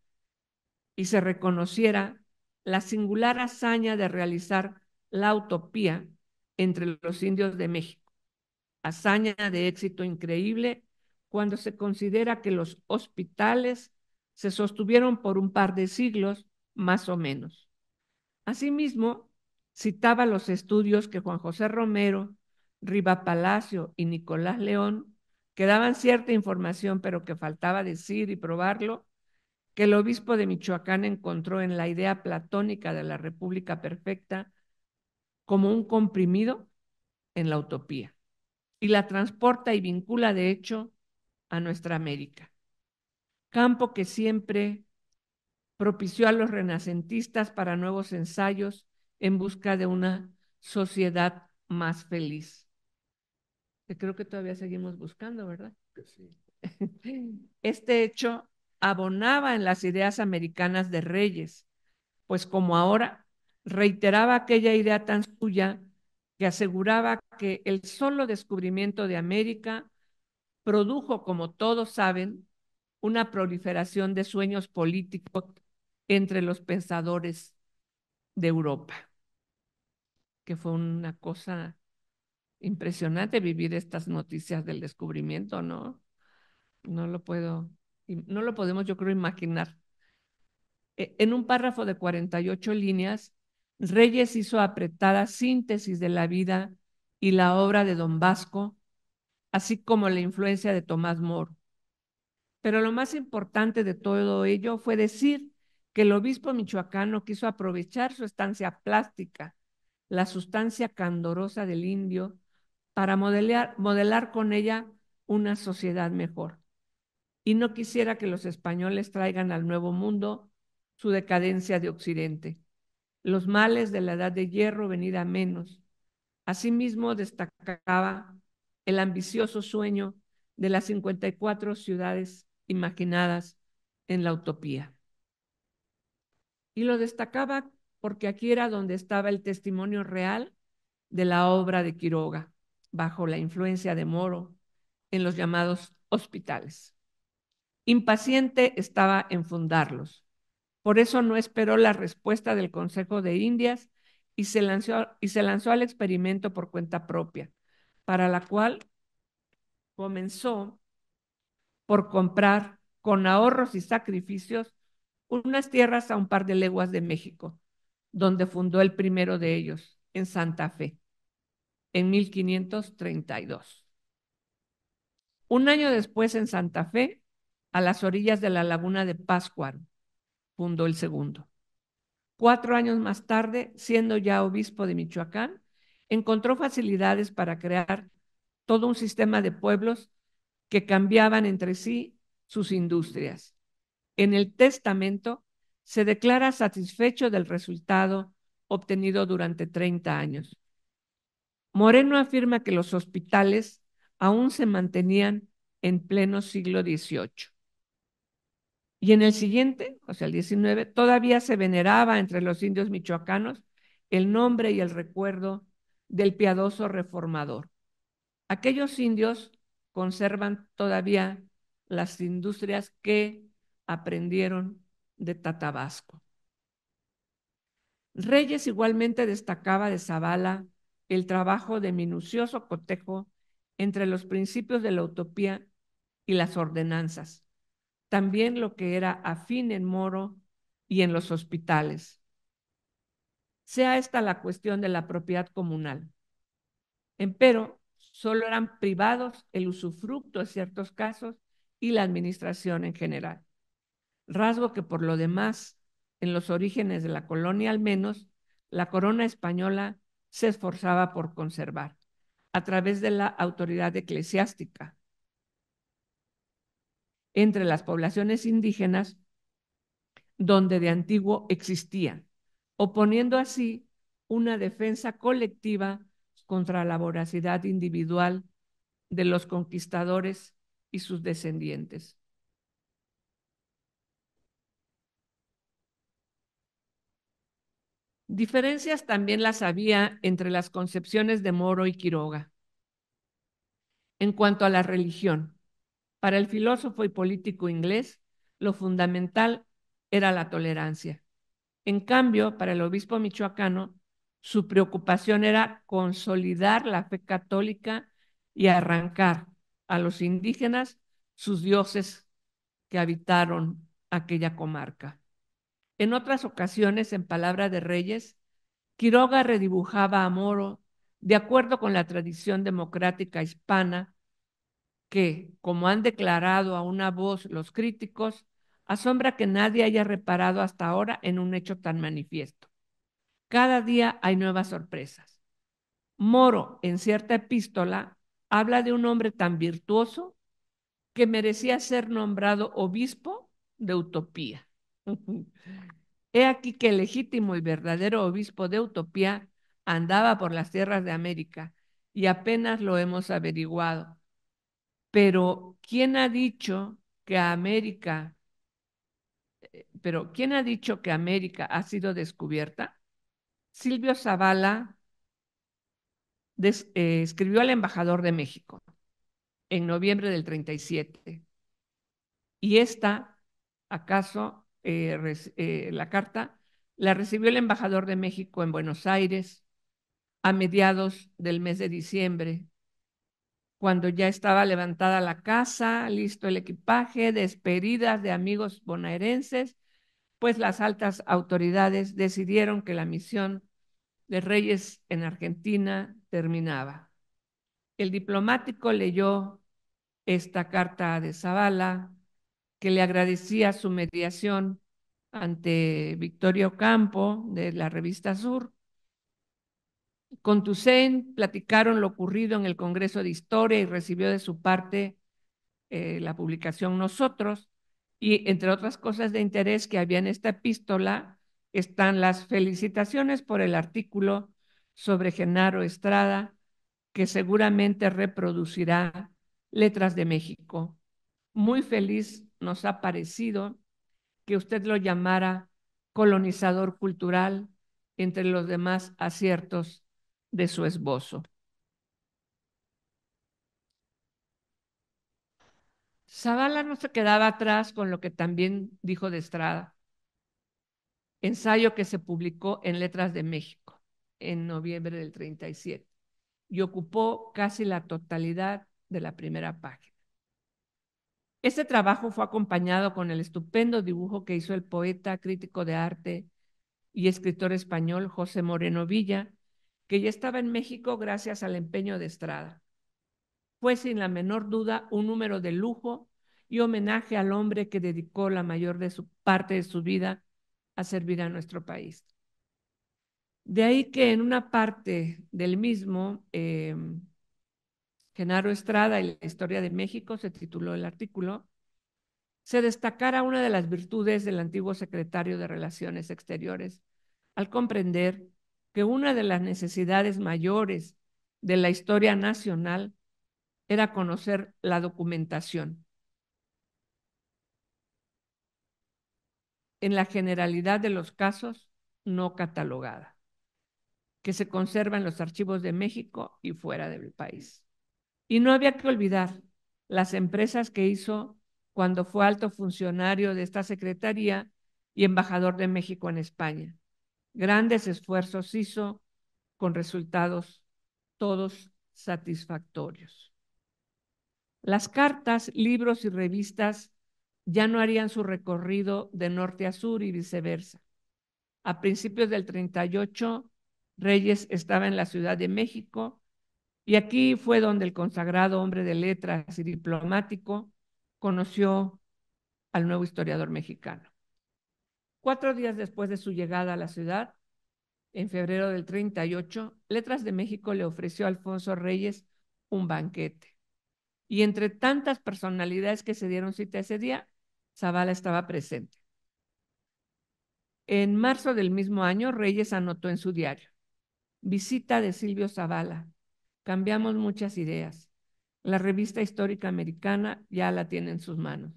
y se reconociera la singular hazaña de realizar la utopía entre los indios de México, hazaña de éxito increíble cuando se considera que los hospitales se sostuvieron por un par de siglos, más o menos. Asimismo, citaba los estudios que Juan José Romero, Riva Palacio y Nicolás León, que daban cierta información, pero que faltaba decir y probarlo, que el obispo de Michoacán encontró en la idea platónica de la República Perfecta como un comprimido en la utopía, y la transporta y vincula, de hecho, a nuestra América. Campo que siempre propició a los renacentistas para nuevos ensayos en busca de una sociedad más feliz. Que creo que todavía seguimos buscando, ¿verdad? Sí. Este hecho abonaba en las ideas americanas de Reyes, pues como ahora reiteraba aquella idea tan suya que aseguraba que el solo descubrimiento de América produjo, como todos saben, una proliferación de sueños políticos entre los pensadores de Europa, que fue una cosa impresionante vivir estas noticias del descubrimiento, ¿no? No lo podemos, yo creo, imaginar. En un párrafo de 48 líneas, Reyes hizo apretada síntesis de la vida y la obra de Don Vasco, así como la influencia de Tomás Moro. Pero lo más importante de todo ello fue decir que el obispo michoacano quiso aprovechar su estancia plástica, la sustancia candorosa del indio, para modelar con ella una sociedad mejor. Y no quisiera que los españoles traigan al Nuevo Mundo su decadencia de Occidente, los males de la Edad de Hierro venida a menos. Asimismo, destacaba el ambicioso sueño de las 54 ciudades imaginadas en la utopía. Y lo destacaba porque aquí era donde estaba el testimonio real de la obra de Quiroga, bajo la influencia de Moro, en los llamados hospitales. Impaciente estaba en fundarlos. Por eso no esperó la respuesta del Consejo de Indias y se lanzó al experimento por cuenta propia, para la cual comenzó por comprar con ahorros y sacrificios unas tierras a un par de leguas de México, donde fundó el primero de ellos, en Santa Fe, en 1532. Un año después, en Santa Fe, a las orillas de la laguna de Pátzcuaro, fundó el segundo. 4 años más tarde, siendo ya obispo de Michoacán, encontró facilidades para crear todo un sistema de pueblos que cambiaban entre sí sus industrias. En el testamento se declara satisfecho del resultado obtenido durante 30 años. Moreno afirma que los hospitales aún se mantenían en pleno siglo XVIII. Y en el siguiente, o sea, el 19, todavía se veneraba entre los indios michoacanos el nombre y el recuerdo del piadoso reformador. Aquellos indios conservan todavía las industrias que aprendieron de Tatabasco. Reyes igualmente destacaba de Zavala el trabajo de minucioso cotejo entre los principios de la utopía y las ordenanzas, también lo que era afín en Moro y en los hospitales. Sea esta la cuestión de la propiedad comunal. Empero, solo eran privados el usufructo en ciertos casos y la administración en general. Rasgo que por lo demás, en los orígenes de la colonia al menos, la corona española se esforzaba por conservar a través de la autoridad eclesiástica. Entre las poblaciones indígenas donde de antiguo existían, oponiendo así una defensa colectiva contra la voracidad individual de los conquistadores y sus descendientes. Diferencias también las había entre las concepciones de Moro y Quiroga. En cuanto a la religión, para el filósofo y político inglés, lo fundamental era la tolerancia. En cambio, para el obispo michoacano, su preocupación era consolidar la fe católica y arrancar a los indígenas sus dioses que habitaron aquella comarca. En otras ocasiones, en Palabra de Reyes, Quiroga redibujaba a Moro de acuerdo con la tradición democrática hispana que, como han declarado a una voz los críticos, asombra que nadie haya reparado hasta ahora en un hecho tan manifiesto. Cada día hay nuevas sorpresas. Moro, en cierta epístola, habla de un hombre tan virtuoso que merecía ser nombrado obispo de Utopía. He aquí que el legítimo y verdadero obispo de Utopía andaba por las tierras de América y apenas lo hemos averiguado. Pero ¿quién ha dicho que América, ¿quién ha dicho que América ha sido descubierta? Silvio Zavala escribió al embajador de México en noviembre del 37. Y esta, acaso, la carta la recibió el embajador de México en Buenos Aires a mediados del mes de diciembre, cuando ya estaba levantada la casa, listo el equipaje, despedidas de amigos bonaerenses, pues las altas autoridades decidieron que la misión de Reyes en Argentina terminaba. El diplomático leyó esta carta de Zavala, que le agradecía su mediación ante Victorio Campo de la revista Sur. Con Toussaint platicaron lo ocurrido en el Congreso de Historia y recibió de su parte la publicación Nosotros. Y entre otras cosas de interés que había en esta epístola están las felicitaciones por el artículo sobre Genaro Estrada, que seguramente reproducirá Letras de México. Muy feliz nos ha parecido que usted lo llamara colonizador cultural entre los demás aciertos de su esbozo. Zavala no se quedaba atrás con lo que también dijo de Estrada, ensayo que se publicó en Letras de México en noviembre del 37 y ocupó casi la totalidad de la primera página. Este trabajo fue acompañado con el estupendo dibujo que hizo el poeta, crítico de arte y escritor español José Moreno Villa, que ya estaba en México gracias al empeño de Estrada. Fue sin la menor duda un número de lujo y homenaje al hombre que dedicó la mayor parte de su vida a servir a nuestro país. De ahí que en una parte del mismo, Genaro Estrada y la historia de México, se tituló el artículo, se destacara una de las virtudes del antiguo secretario de Relaciones Exteriores, al comprender que una de las necesidades mayores de la historia nacional era conocer la documentación. En la generalidad de los casos, no catalogada, que se conserva en los archivos de México y fuera del país. Y no había que olvidar las empresas que hizo cuando fue alto funcionario de esta secretaría y embajador de México en España. Grandes esfuerzos hizo con resultados todos satisfactorios. Las cartas, libros y revistas ya no harían su recorrido de norte a sur y viceversa. A principios del 38, Reyes estaba en la Ciudad de México y aquí fue donde el consagrado hombre de letras y diplomático conoció al nuevo historiador mexicano. 4 días después de su llegada a la ciudad, en febrero del 38, Letras de México le ofreció a Alfonso Reyes un banquete. Y entre tantas personalidades que se dieron cita ese día, Zavala estaba presente. En marzo del mismo año, Reyes anotó en su diario: visita de Silvio Zavala. Cambiamos muchas ideas. La revista histórica americana ya la tiene en sus manos,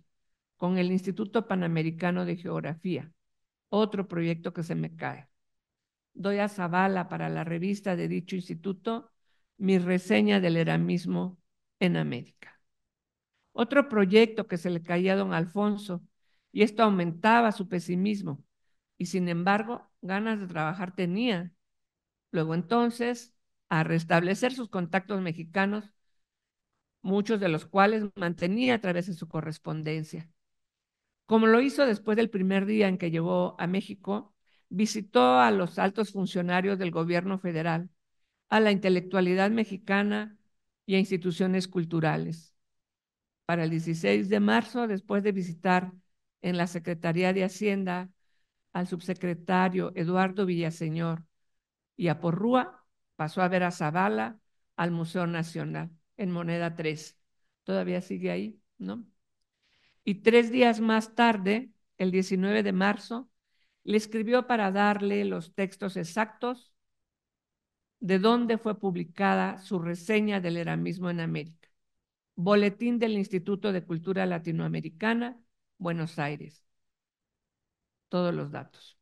con el Instituto Panamericano de Geografía, otro proyecto que se me cae. Doy a Zavala para la revista de dicho instituto mi reseña del eramismo en América. Otro proyecto que se le caía a don Alfonso, y esto aumentaba su pesimismo, y sin embargo, ganas de trabajar tenía. Luego entonces, a restablecer sus contactos mexicanos, muchos de los cuales mantenía a través de su correspondencia. Como lo hizo después del primer día en que llegó a México, visitó a los altos funcionarios del gobierno federal, a la intelectualidad mexicana y a instituciones culturales. Para el 16 de marzo, después de visitar en la Secretaría de Hacienda al subsecretario Eduardo Villaseñor y a Porrúa, pasó a ver a Zavala al Museo Nacional en Moneda 3. Todavía sigue ahí, ¿no? Y 3 días más tarde, el 19 de marzo, le escribió para darle los textos exactos de dónde fue publicada su reseña del eramismo en América. Boletín del Instituto de Cultura Latinoamericana, Buenos Aires. Todos los datos.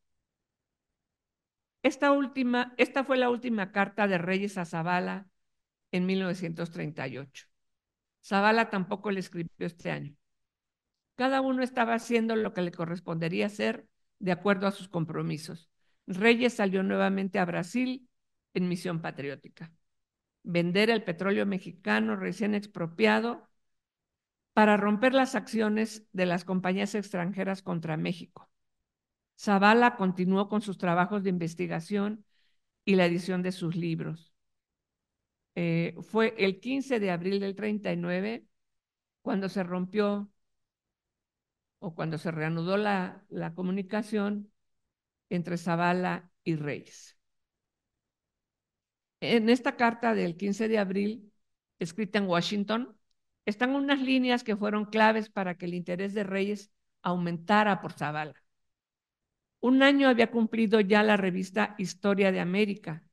Esta fue la última carta de Reyes a Zavala en 1938. Zavala tampoco le escribió este año. Cada uno estaba haciendo lo que le correspondería hacer de acuerdo a sus compromisos. Reyes salió nuevamente a Brasil en misión patriótica. Vender el petróleo mexicano recién expropiado para romper las acciones de las compañías extranjeras contra México. Zavala continuó con sus trabajos de investigación y la edición de sus libros. Fue el 15 de abril del 39 cuando se rompió o cuando se reanudó la comunicación entre Zavala y Reyes. En esta carta del 15 de abril, escrita en Washington, están unas líneas que fueron claves para que el interés de Reyes aumentara por Zavala. Un año había cumplido ya la revista Historia de América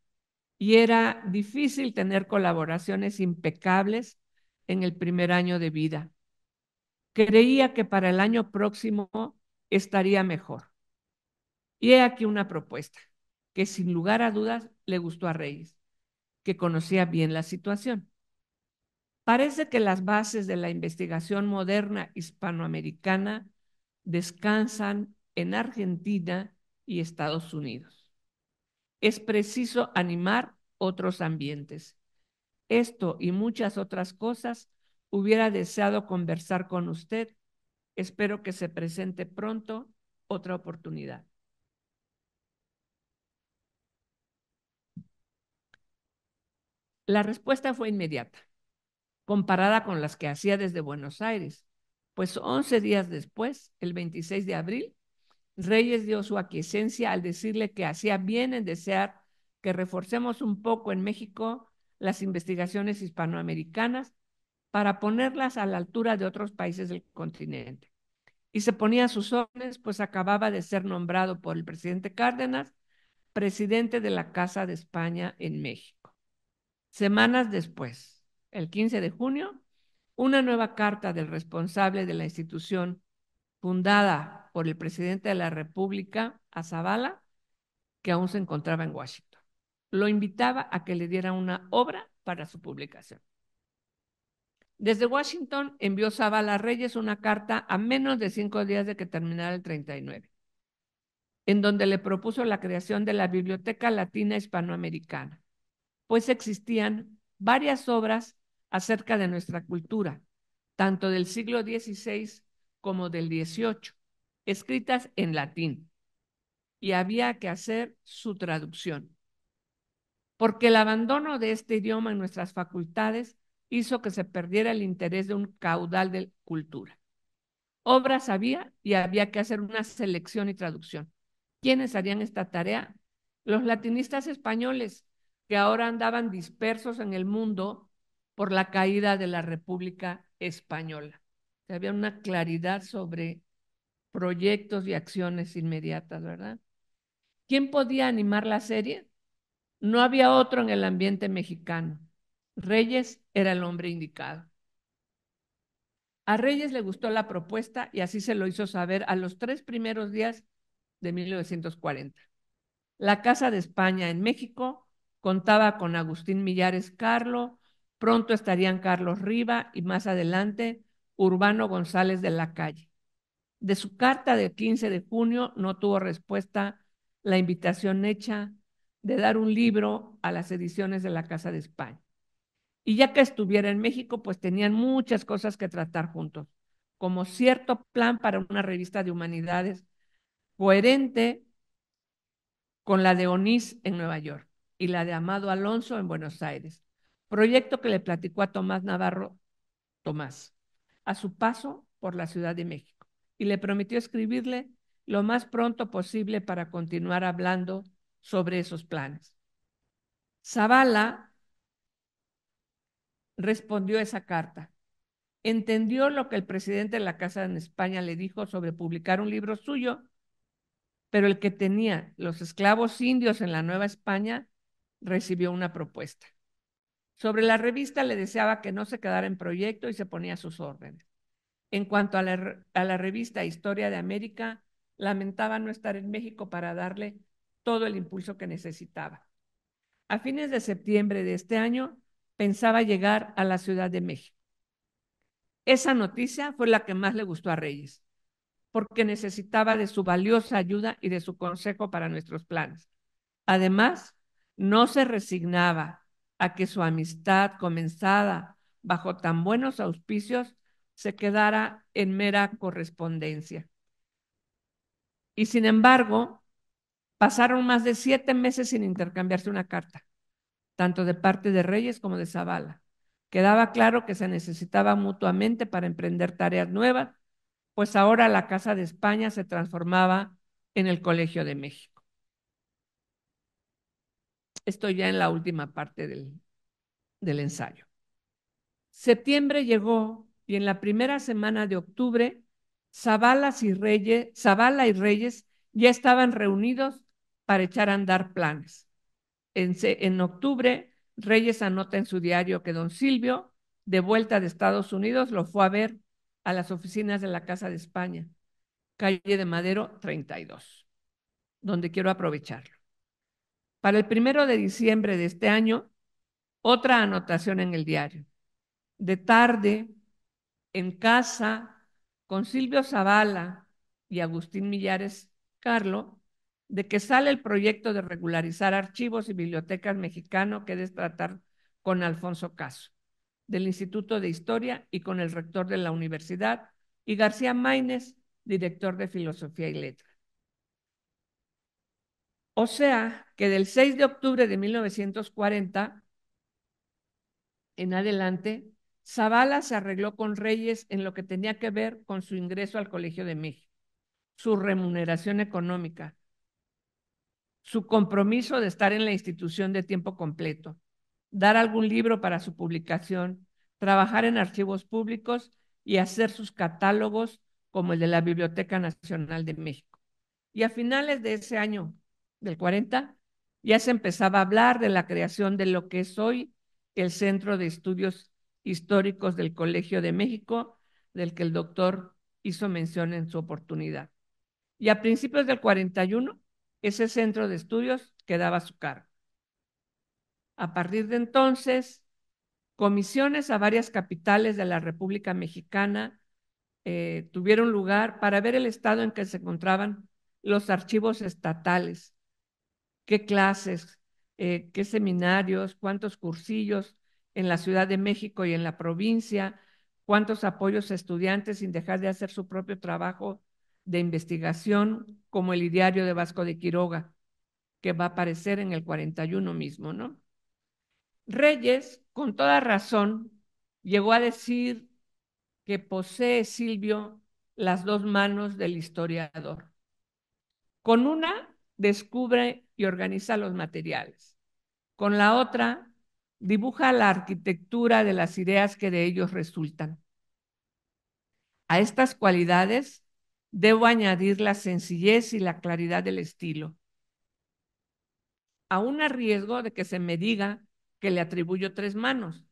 y era difícil tener colaboraciones impecables en el primer año de vida. Creía que para el año próximo estaría mejor. Y he aquí una propuesta que sin lugar a dudas le gustó a Reyes, que conocía bien la situación. Parece que las bases de la investigación moderna hispanoamericana descansan en Argentina y Estados Unidos. Es preciso animar otros ambientes. Esto y muchas otras cosas hubiera deseado conversar con usted. Espero que se presente pronto otra oportunidad. La respuesta fue inmediata, comparada con las que hacía desde Buenos Aires, pues 11 días después, el 26 de abril, Reyes dio su aquiescencia al decirle que hacía bien en desear que reforcemos un poco en México las investigaciones hispanoamericanas para ponerlas a la altura de otros países del continente. Y se ponía a sus órdenes, pues acababa de ser nombrado por el presidente Cárdenas presidente de la Casa de España en México. Semanas después, el 15 de junio, una nueva carta del responsable de la institución fundada por el presidente de la República, a Zavala, que aún se encontraba en Washington. Lo invitaba a que le diera una obra para su publicación. Desde Washington envió Zavala Reyes una carta a menos de 5 días de que terminara el 39, en donde le propuso la creación de la Biblioteca Latina Hispanoamericana, pues existían varias obras acerca de nuestra cultura, tanto del siglo XVI como del XVIII, escritas en latín, y había que hacer su traducción, porque el abandono de este idioma en nuestras facultades hizo que se perdiera el interés de un caudal de cultura. Obras había y había que hacer una selección y traducción. ¿Quiénes harían esta tarea? Los latinistas españoles, que ahora andaban dispersos en el mundo por la caída de la República Española. Había una claridad sobre proyectos y acciones inmediatas, ¿verdad? ¿Quién podía animar la serie? No había otro en el ambiente mexicano. Reyes era el hombre indicado. A Reyes le gustó la propuesta y así se lo hizo saber a los 3 primeros días de 1940. La Casa de España en México contaba con Agustín Millares Carlo, pronto estarían Carlos Riva y más adelante Urbano González de la Calle. De su carta del 15 de junio no tuvo respuesta la invitación hecha de dar un libro a las ediciones de la Casa de España. Y ya que estuviera en México, pues tenían muchas cosas que tratar juntos, como cierto plan para una revista de humanidades coherente con la de Onís en Nueva York y la de Amado Alonso en Buenos Aires, proyecto que le platicó a Tomás Navarro Tomás a su paso por la Ciudad de México y le prometió escribirle lo más pronto posible para continuar hablando sobre esos planes. Zavala respondió esa carta. Entendió lo que el presidente de la Casa en España le dijo sobre publicar un libro suyo, pero el que tenía los esclavos indios en la Nueva España recibió una propuesta. Sobre la revista le deseaba que no se quedara en proyecto y se ponía a sus órdenes. En cuanto a la revista Historia de América, lamentaba no estar en México para darle todo el impulso que necesitaba. A fines de septiembre de este año, pensaba llegar a la Ciudad de México. Esa noticia fue la que más le gustó a Reyes, porque necesitaba de su valiosa ayuda y de su consejo para nuestros planes. Además, no se resignaba a que su amistad, comenzada bajo tan buenos auspicios, se quedara en mera correspondencia. Y sin embargo, pasaron más de 7 meses sin intercambiarse una carta, tanto de parte de Reyes como de Zavala. Quedaba claro que se necesitaba mutuamente para emprender tareas nuevas, pues ahora la Casa de España se transformaba en el Colegio de México. Estoy ya en la última parte del ensayo. Septiembre llegó y en la primera semana de octubre, Zavala y Reyes ya estaban reunidos para echar a andar planes. En octubre, Reyes anota en su diario que don Silvio, de vuelta de Estados Unidos, lo fue a ver a las oficinas de la Casa de España, calle de Madero 32, donde quiero aprovecharlo. Para el 1 de diciembre de este año, otra anotación en el diario. De tarde, en casa, con Silvio Zavala y Agustín Millares Carlo, de que sale el proyecto de regularizar archivos y bibliotecas mexicano que debe tratar con Alfonso Caso, del Instituto de Historia y con el rector de la universidad, y García Maínez, director de Filosofía y Letras. O sea que del 6 de octubre de 1940 en adelante, Zavala se arregló con Reyes en lo que tenía que ver con su ingreso al Colegio de México, su remuneración económica, su compromiso de estar en la institución de tiempo completo, dar algún libro para su publicación, trabajar en archivos públicos y hacer sus catálogos como el de la Biblioteca Nacional de México. Y a finales de ese año, del 40, ya se empezaba a hablar de la creación de lo que es hoy el Centro de Estudios Históricos del Colegio de México, del que el doctor hizo mención en su oportunidad. Y a principios del 41, ese centro de estudios quedaba a su cargo. A partir de entonces, comisiones a varias capitales de la República Mexicana tuvieron lugar para ver el estado en que se encontraban los archivos estatales, qué clases, qué seminarios, cuántos cursillos en la Ciudad de México y en la provincia, cuántos apoyos a estudiantes sin dejar de hacer su propio trabajo de investigación, como el Ideario de Vasco de Quiroga, que va a aparecer en el 41 mismo, ¿no? Reyes, con toda razón, llegó a decir que posee Silvio las dos manos del historiador. Con una descubre y organiza los materiales. Con la otra dibuja la arquitectura de las ideas que de ellos resultan. A estas cualidades debo añadir la sencillez y la claridad del estilo, aún a riesgo de que se me diga que le atribuyo tres manos,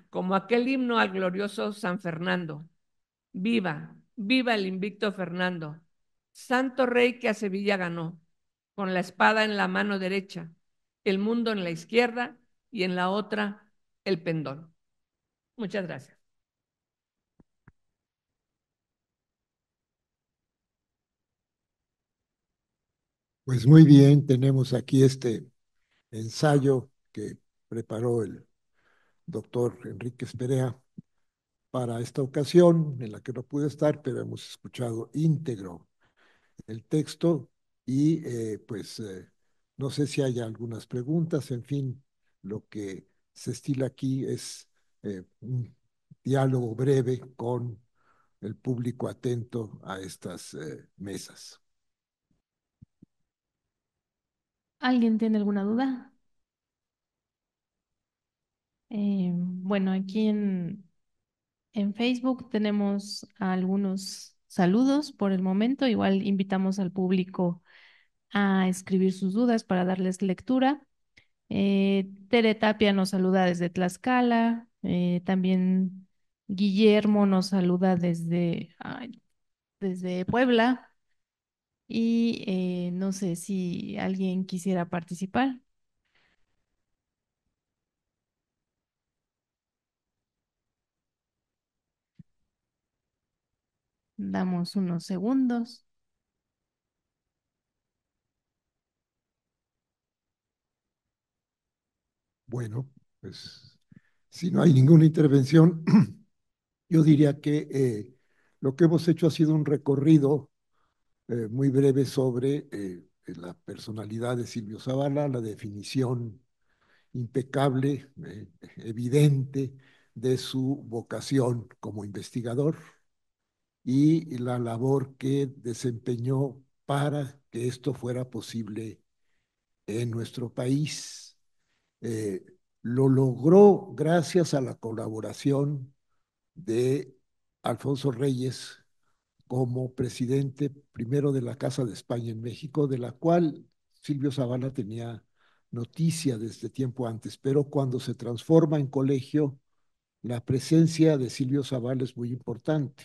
como aquel himno al glorioso San Fernando. Viva, viva el invicto Fernando, santo rey que a Sevilla ganó, con la espada en la mano derecha, el mundo en la izquierda y en la otra el pendón. Muchas gracias. Pues muy bien, tenemos aquí este ensayo que preparó el doctor Enrique Perea para esta ocasión, en la que no pude estar, pero hemos escuchado íntegro el texto y no sé si hay algunas preguntas, en fin, lo que se estila aquí es un diálogo breve con el público atento a estas mesas. ¿Alguien tiene alguna duda? Bueno, aquí en Facebook tenemos algunos saludos por el momento. Igual invitamos al público a escribir sus dudas para darles lectura. Tere Tapia nos saluda desde Tlaxcala. También Guillermo nos saluda desde Puebla. Y no sé si alguien quisiera participar. Damos unos segundos. Bueno, pues si no hay ninguna intervención, yo diría que lo que hemos hecho ha sido un recorrido muy breve sobre la personalidad de Silvio Zavala, la definición impecable, evidente de su vocación como investigador y la labor que desempeñó para que esto fuera posible en nuestro país. Eh, lo logró gracias a la colaboración de Alfonso Reyes como presidente primero de la Casa de España en México, de la cual Silvio Zavala tenía noticia desde tiempo antes, pero cuando se transforma en colegio, la presencia de Silvio Zavala es muy importante.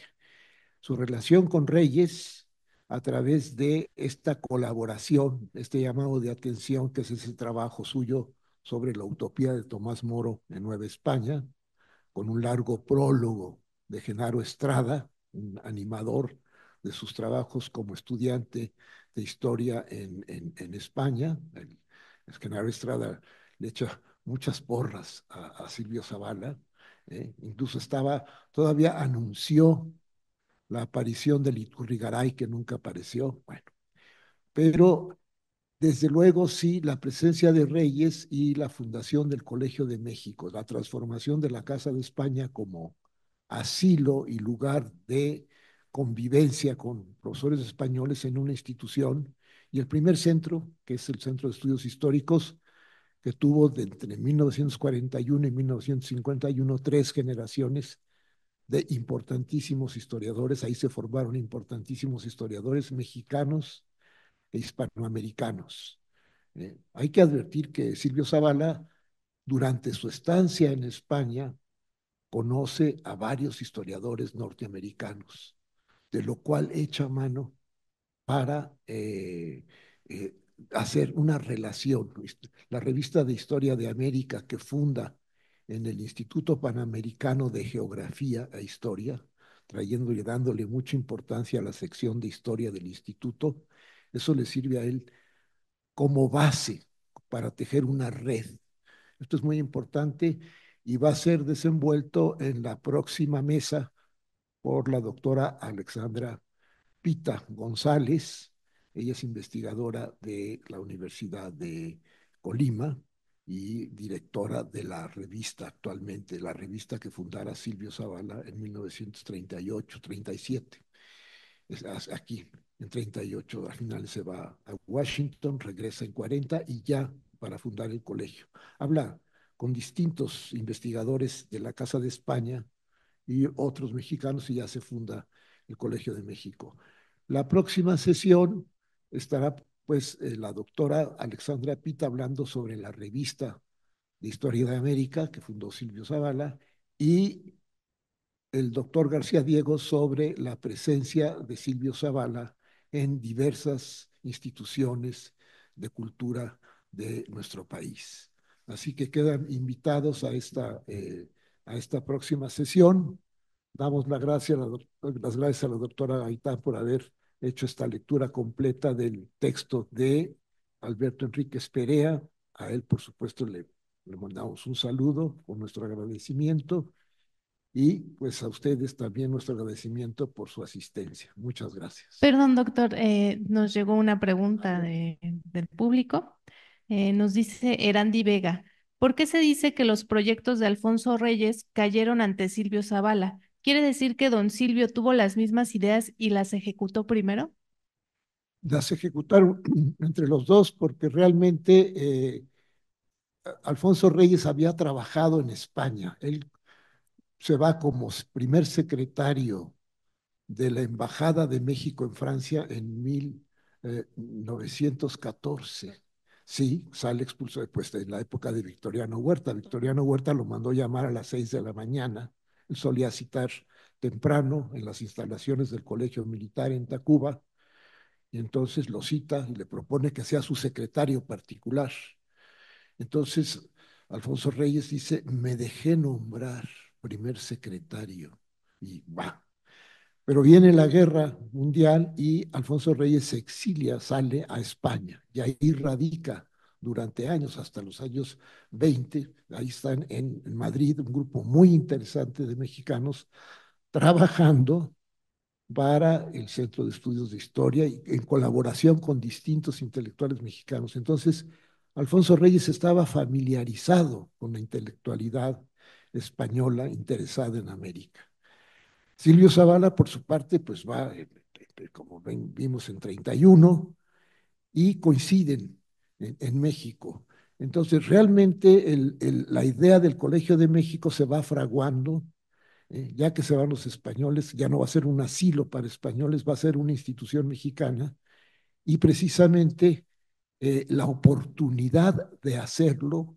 Su relación con Reyes, a través de esta colaboración, este llamado de atención, que es ese trabajo suyo sobre la utopía de Tomás Moro en Nueva España, con un largo prólogo de Genaro Estrada, un animador de sus trabajos como estudiante de historia en España. El Genaro Estrada le echa muchas porras a Silvio Zavala, incluso todavía anunció la aparición del Iturrigaray, que nunca apareció, bueno, pero desde luego, sí, la presencia de Reyes y la fundación del Colegio de México, la transformación de la Casa de España como asilo y lugar de convivencia con profesores españoles en una institución, y el primer centro, que es el Centro de Estudios Históricos, que tuvo entre 1941 y 1951 tres generaciones de importantísimos historiadores. Ahí se formaron importantísimos historiadores mexicanos e hispanoamericanos. Hay que advertir que Silvio Zavala, durante su estancia en España, conoce a varios historiadores norteamericanos, de lo cual echa mano para hacer una relación. La revista de Historia de América que funda en el Instituto Panamericano de Geografía e Historia, trayéndole, dándole mucha importancia a la sección de historia del instituto, eso le sirve a él como base para tejer una red. Esto es muy importante y va a ser desenvuelto en la próxima mesa por la doctora Alexandra Pita González. Ella es investigadora de la Universidad de Colima y directora de la revista actualmente, la revista que fundara Silvio Zavala en 1938-37. Aquí en 38, al final se va a Washington, regresa en 40 y ya para fundar el colegio. Habla con distintos investigadores de la Casa de España y otros mexicanos y ya se funda el Colegio de México. La próxima sesión estará la doctora Alexandra Pita hablando sobre la revista de Historia de América que fundó Silvio Zavala y el doctor García Diego sobre la presencia de Silvio Zavala en diversas instituciones de cultura de nuestro país. Así que quedan invitados a esta próxima sesión. Damos las gracias a la doctora Gaitán por haber hecho esta lectura completa del texto de Alberto Enríquez Perea. A él, por supuesto, le le mandamos un saludo con nuestro agradecimiento y pues a ustedes también nuestro agradecimiento por su asistencia. Muchas gracias. Perdón, doctor, nos llegó una pregunta del público. Nos dice Erandi Vega, ¿por qué se dice que los proyectos de Alfonso Reyes cayeron ante Silvio Zavala? ¿Quiere decir que don Silvio tuvo las mismas ideas y las ejecutó primero? Las ejecutaron entre los dos porque realmente Alfonso Reyes había trabajado en España. Él se va como primer secretario de la Embajada de México en Francia en 1914. Sí, sale expulsado después en la época de Victoriano Huerta. Victoriano Huerta lo mandó llamar a las 6 de la mañana. Él solía citar temprano en las instalaciones del Colegio Militar en Tacuba, y entonces lo cita y le propone que sea su secretario particular. Entonces, Alfonso Reyes dice, me dejé nombrar primer secretario y va. Pero viene la guerra mundial y Alfonso Reyes se exilia, sale a España y ahí radica durante años, hasta los años 20. Ahí están en Madrid un grupo muy interesante de mexicanos trabajando para el Centro de Estudios de Historia y en colaboración con distintos intelectuales mexicanos. Entonces, Alfonso Reyes estaba familiarizado con la intelectualidad española interesada en América. Silvio Zavala, por su parte, pues va, como vimos, en 31 y coinciden en México. Entonces, realmente la idea del Colegio de México se va fraguando, ya que se van los españoles, ya no va a ser un asilo para españoles, va a ser una institución mexicana y precisamente la oportunidad de hacerlo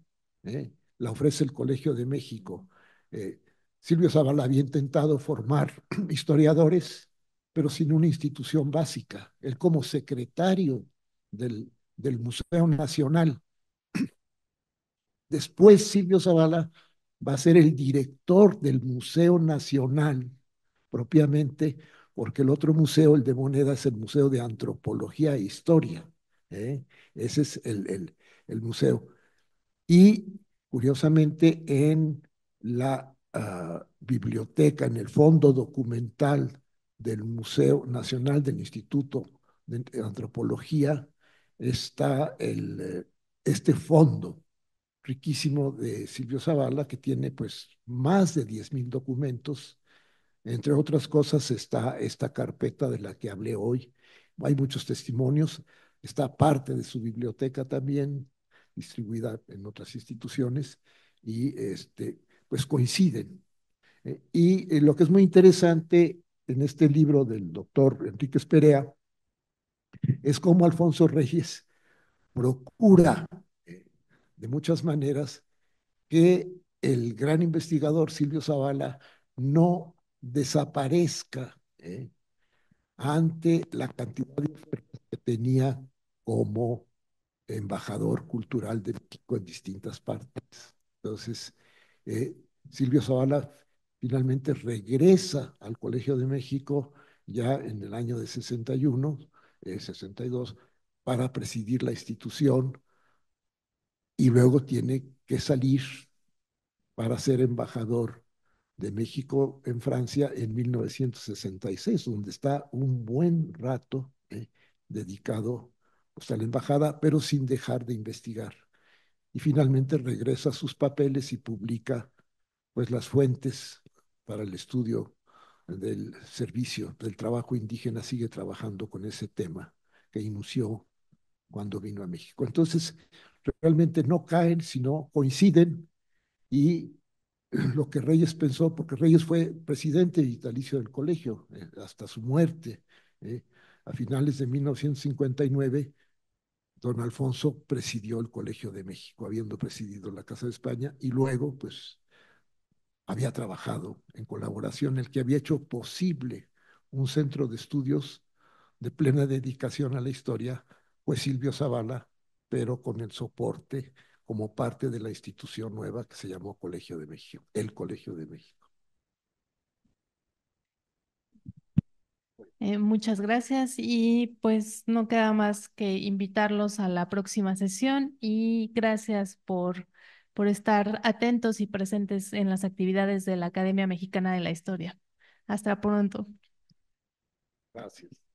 la ofrece el Colegio de México. Eh, Silvio Zavala había intentado formar historiadores, pero sin una institución básica. Él como secretario del Museo Nacional. Después Silvio Zavala va a ser el director del Museo Nacional, propiamente, porque el otro museo, el de Moneda, es el Museo de Antropología e Historia. ¿eh? Ese es el museo. Y curiosamente en la biblioteca, en el fondo documental del Museo Nacional del Instituto de Antropología, está este fondo riquísimo de Silvio Zavala, que tiene pues más de 10,000 documentos. Entre otras cosas está esta carpeta de la que hablé hoy. Hay muchos testimonios. Está parte de su biblioteca también, distribuida en otras instituciones, y pues coinciden. Lo que es muy interesante en este libro del doctor Enrique Perea es cómo Alfonso Reyes procura eh, de muchas maneras que el gran investigador Silvio Zavala no desaparezca ante la cantidad de ofertas que tenía como embajador cultural de México en distintas partes. Entonces, eh, Silvio Zavala finalmente regresa al Colegio de México ya en el año de 61, 62, para presidir la institución y luego tiene que salir para ser embajador de México en Francia en 1966, donde está un buen rato dedicado pues, a la embajada, pero sin dejar de investigar. Y finalmente regresa a sus papeles y publica pues, las fuentes para el estudio del servicio, del trabajo indígena, sigue trabajando con ese tema que inició cuando vino a México. Entonces, realmente no caen, sino coinciden y lo que Reyes pensó, porque Reyes fue presidente vitalicio del colegio hasta su muerte. eh, a finales de 1959, don Alfonso presidió el Colegio de México, habiendo presidido la Casa de España, y luego, pues, había trabajado en colaboración, el que había hecho posible un centro de estudios de plena dedicación a la historia, pues Silvio Zavala, pero con el soporte como parte de la institución nueva que se llamó Colegio de México, el Colegio de México. Muchas gracias y pues no queda más que invitarlos a la próxima sesión y gracias por por estar atentos y presentes en las actividades de la Academia Mexicana de la Historia. Hasta pronto. Gracias.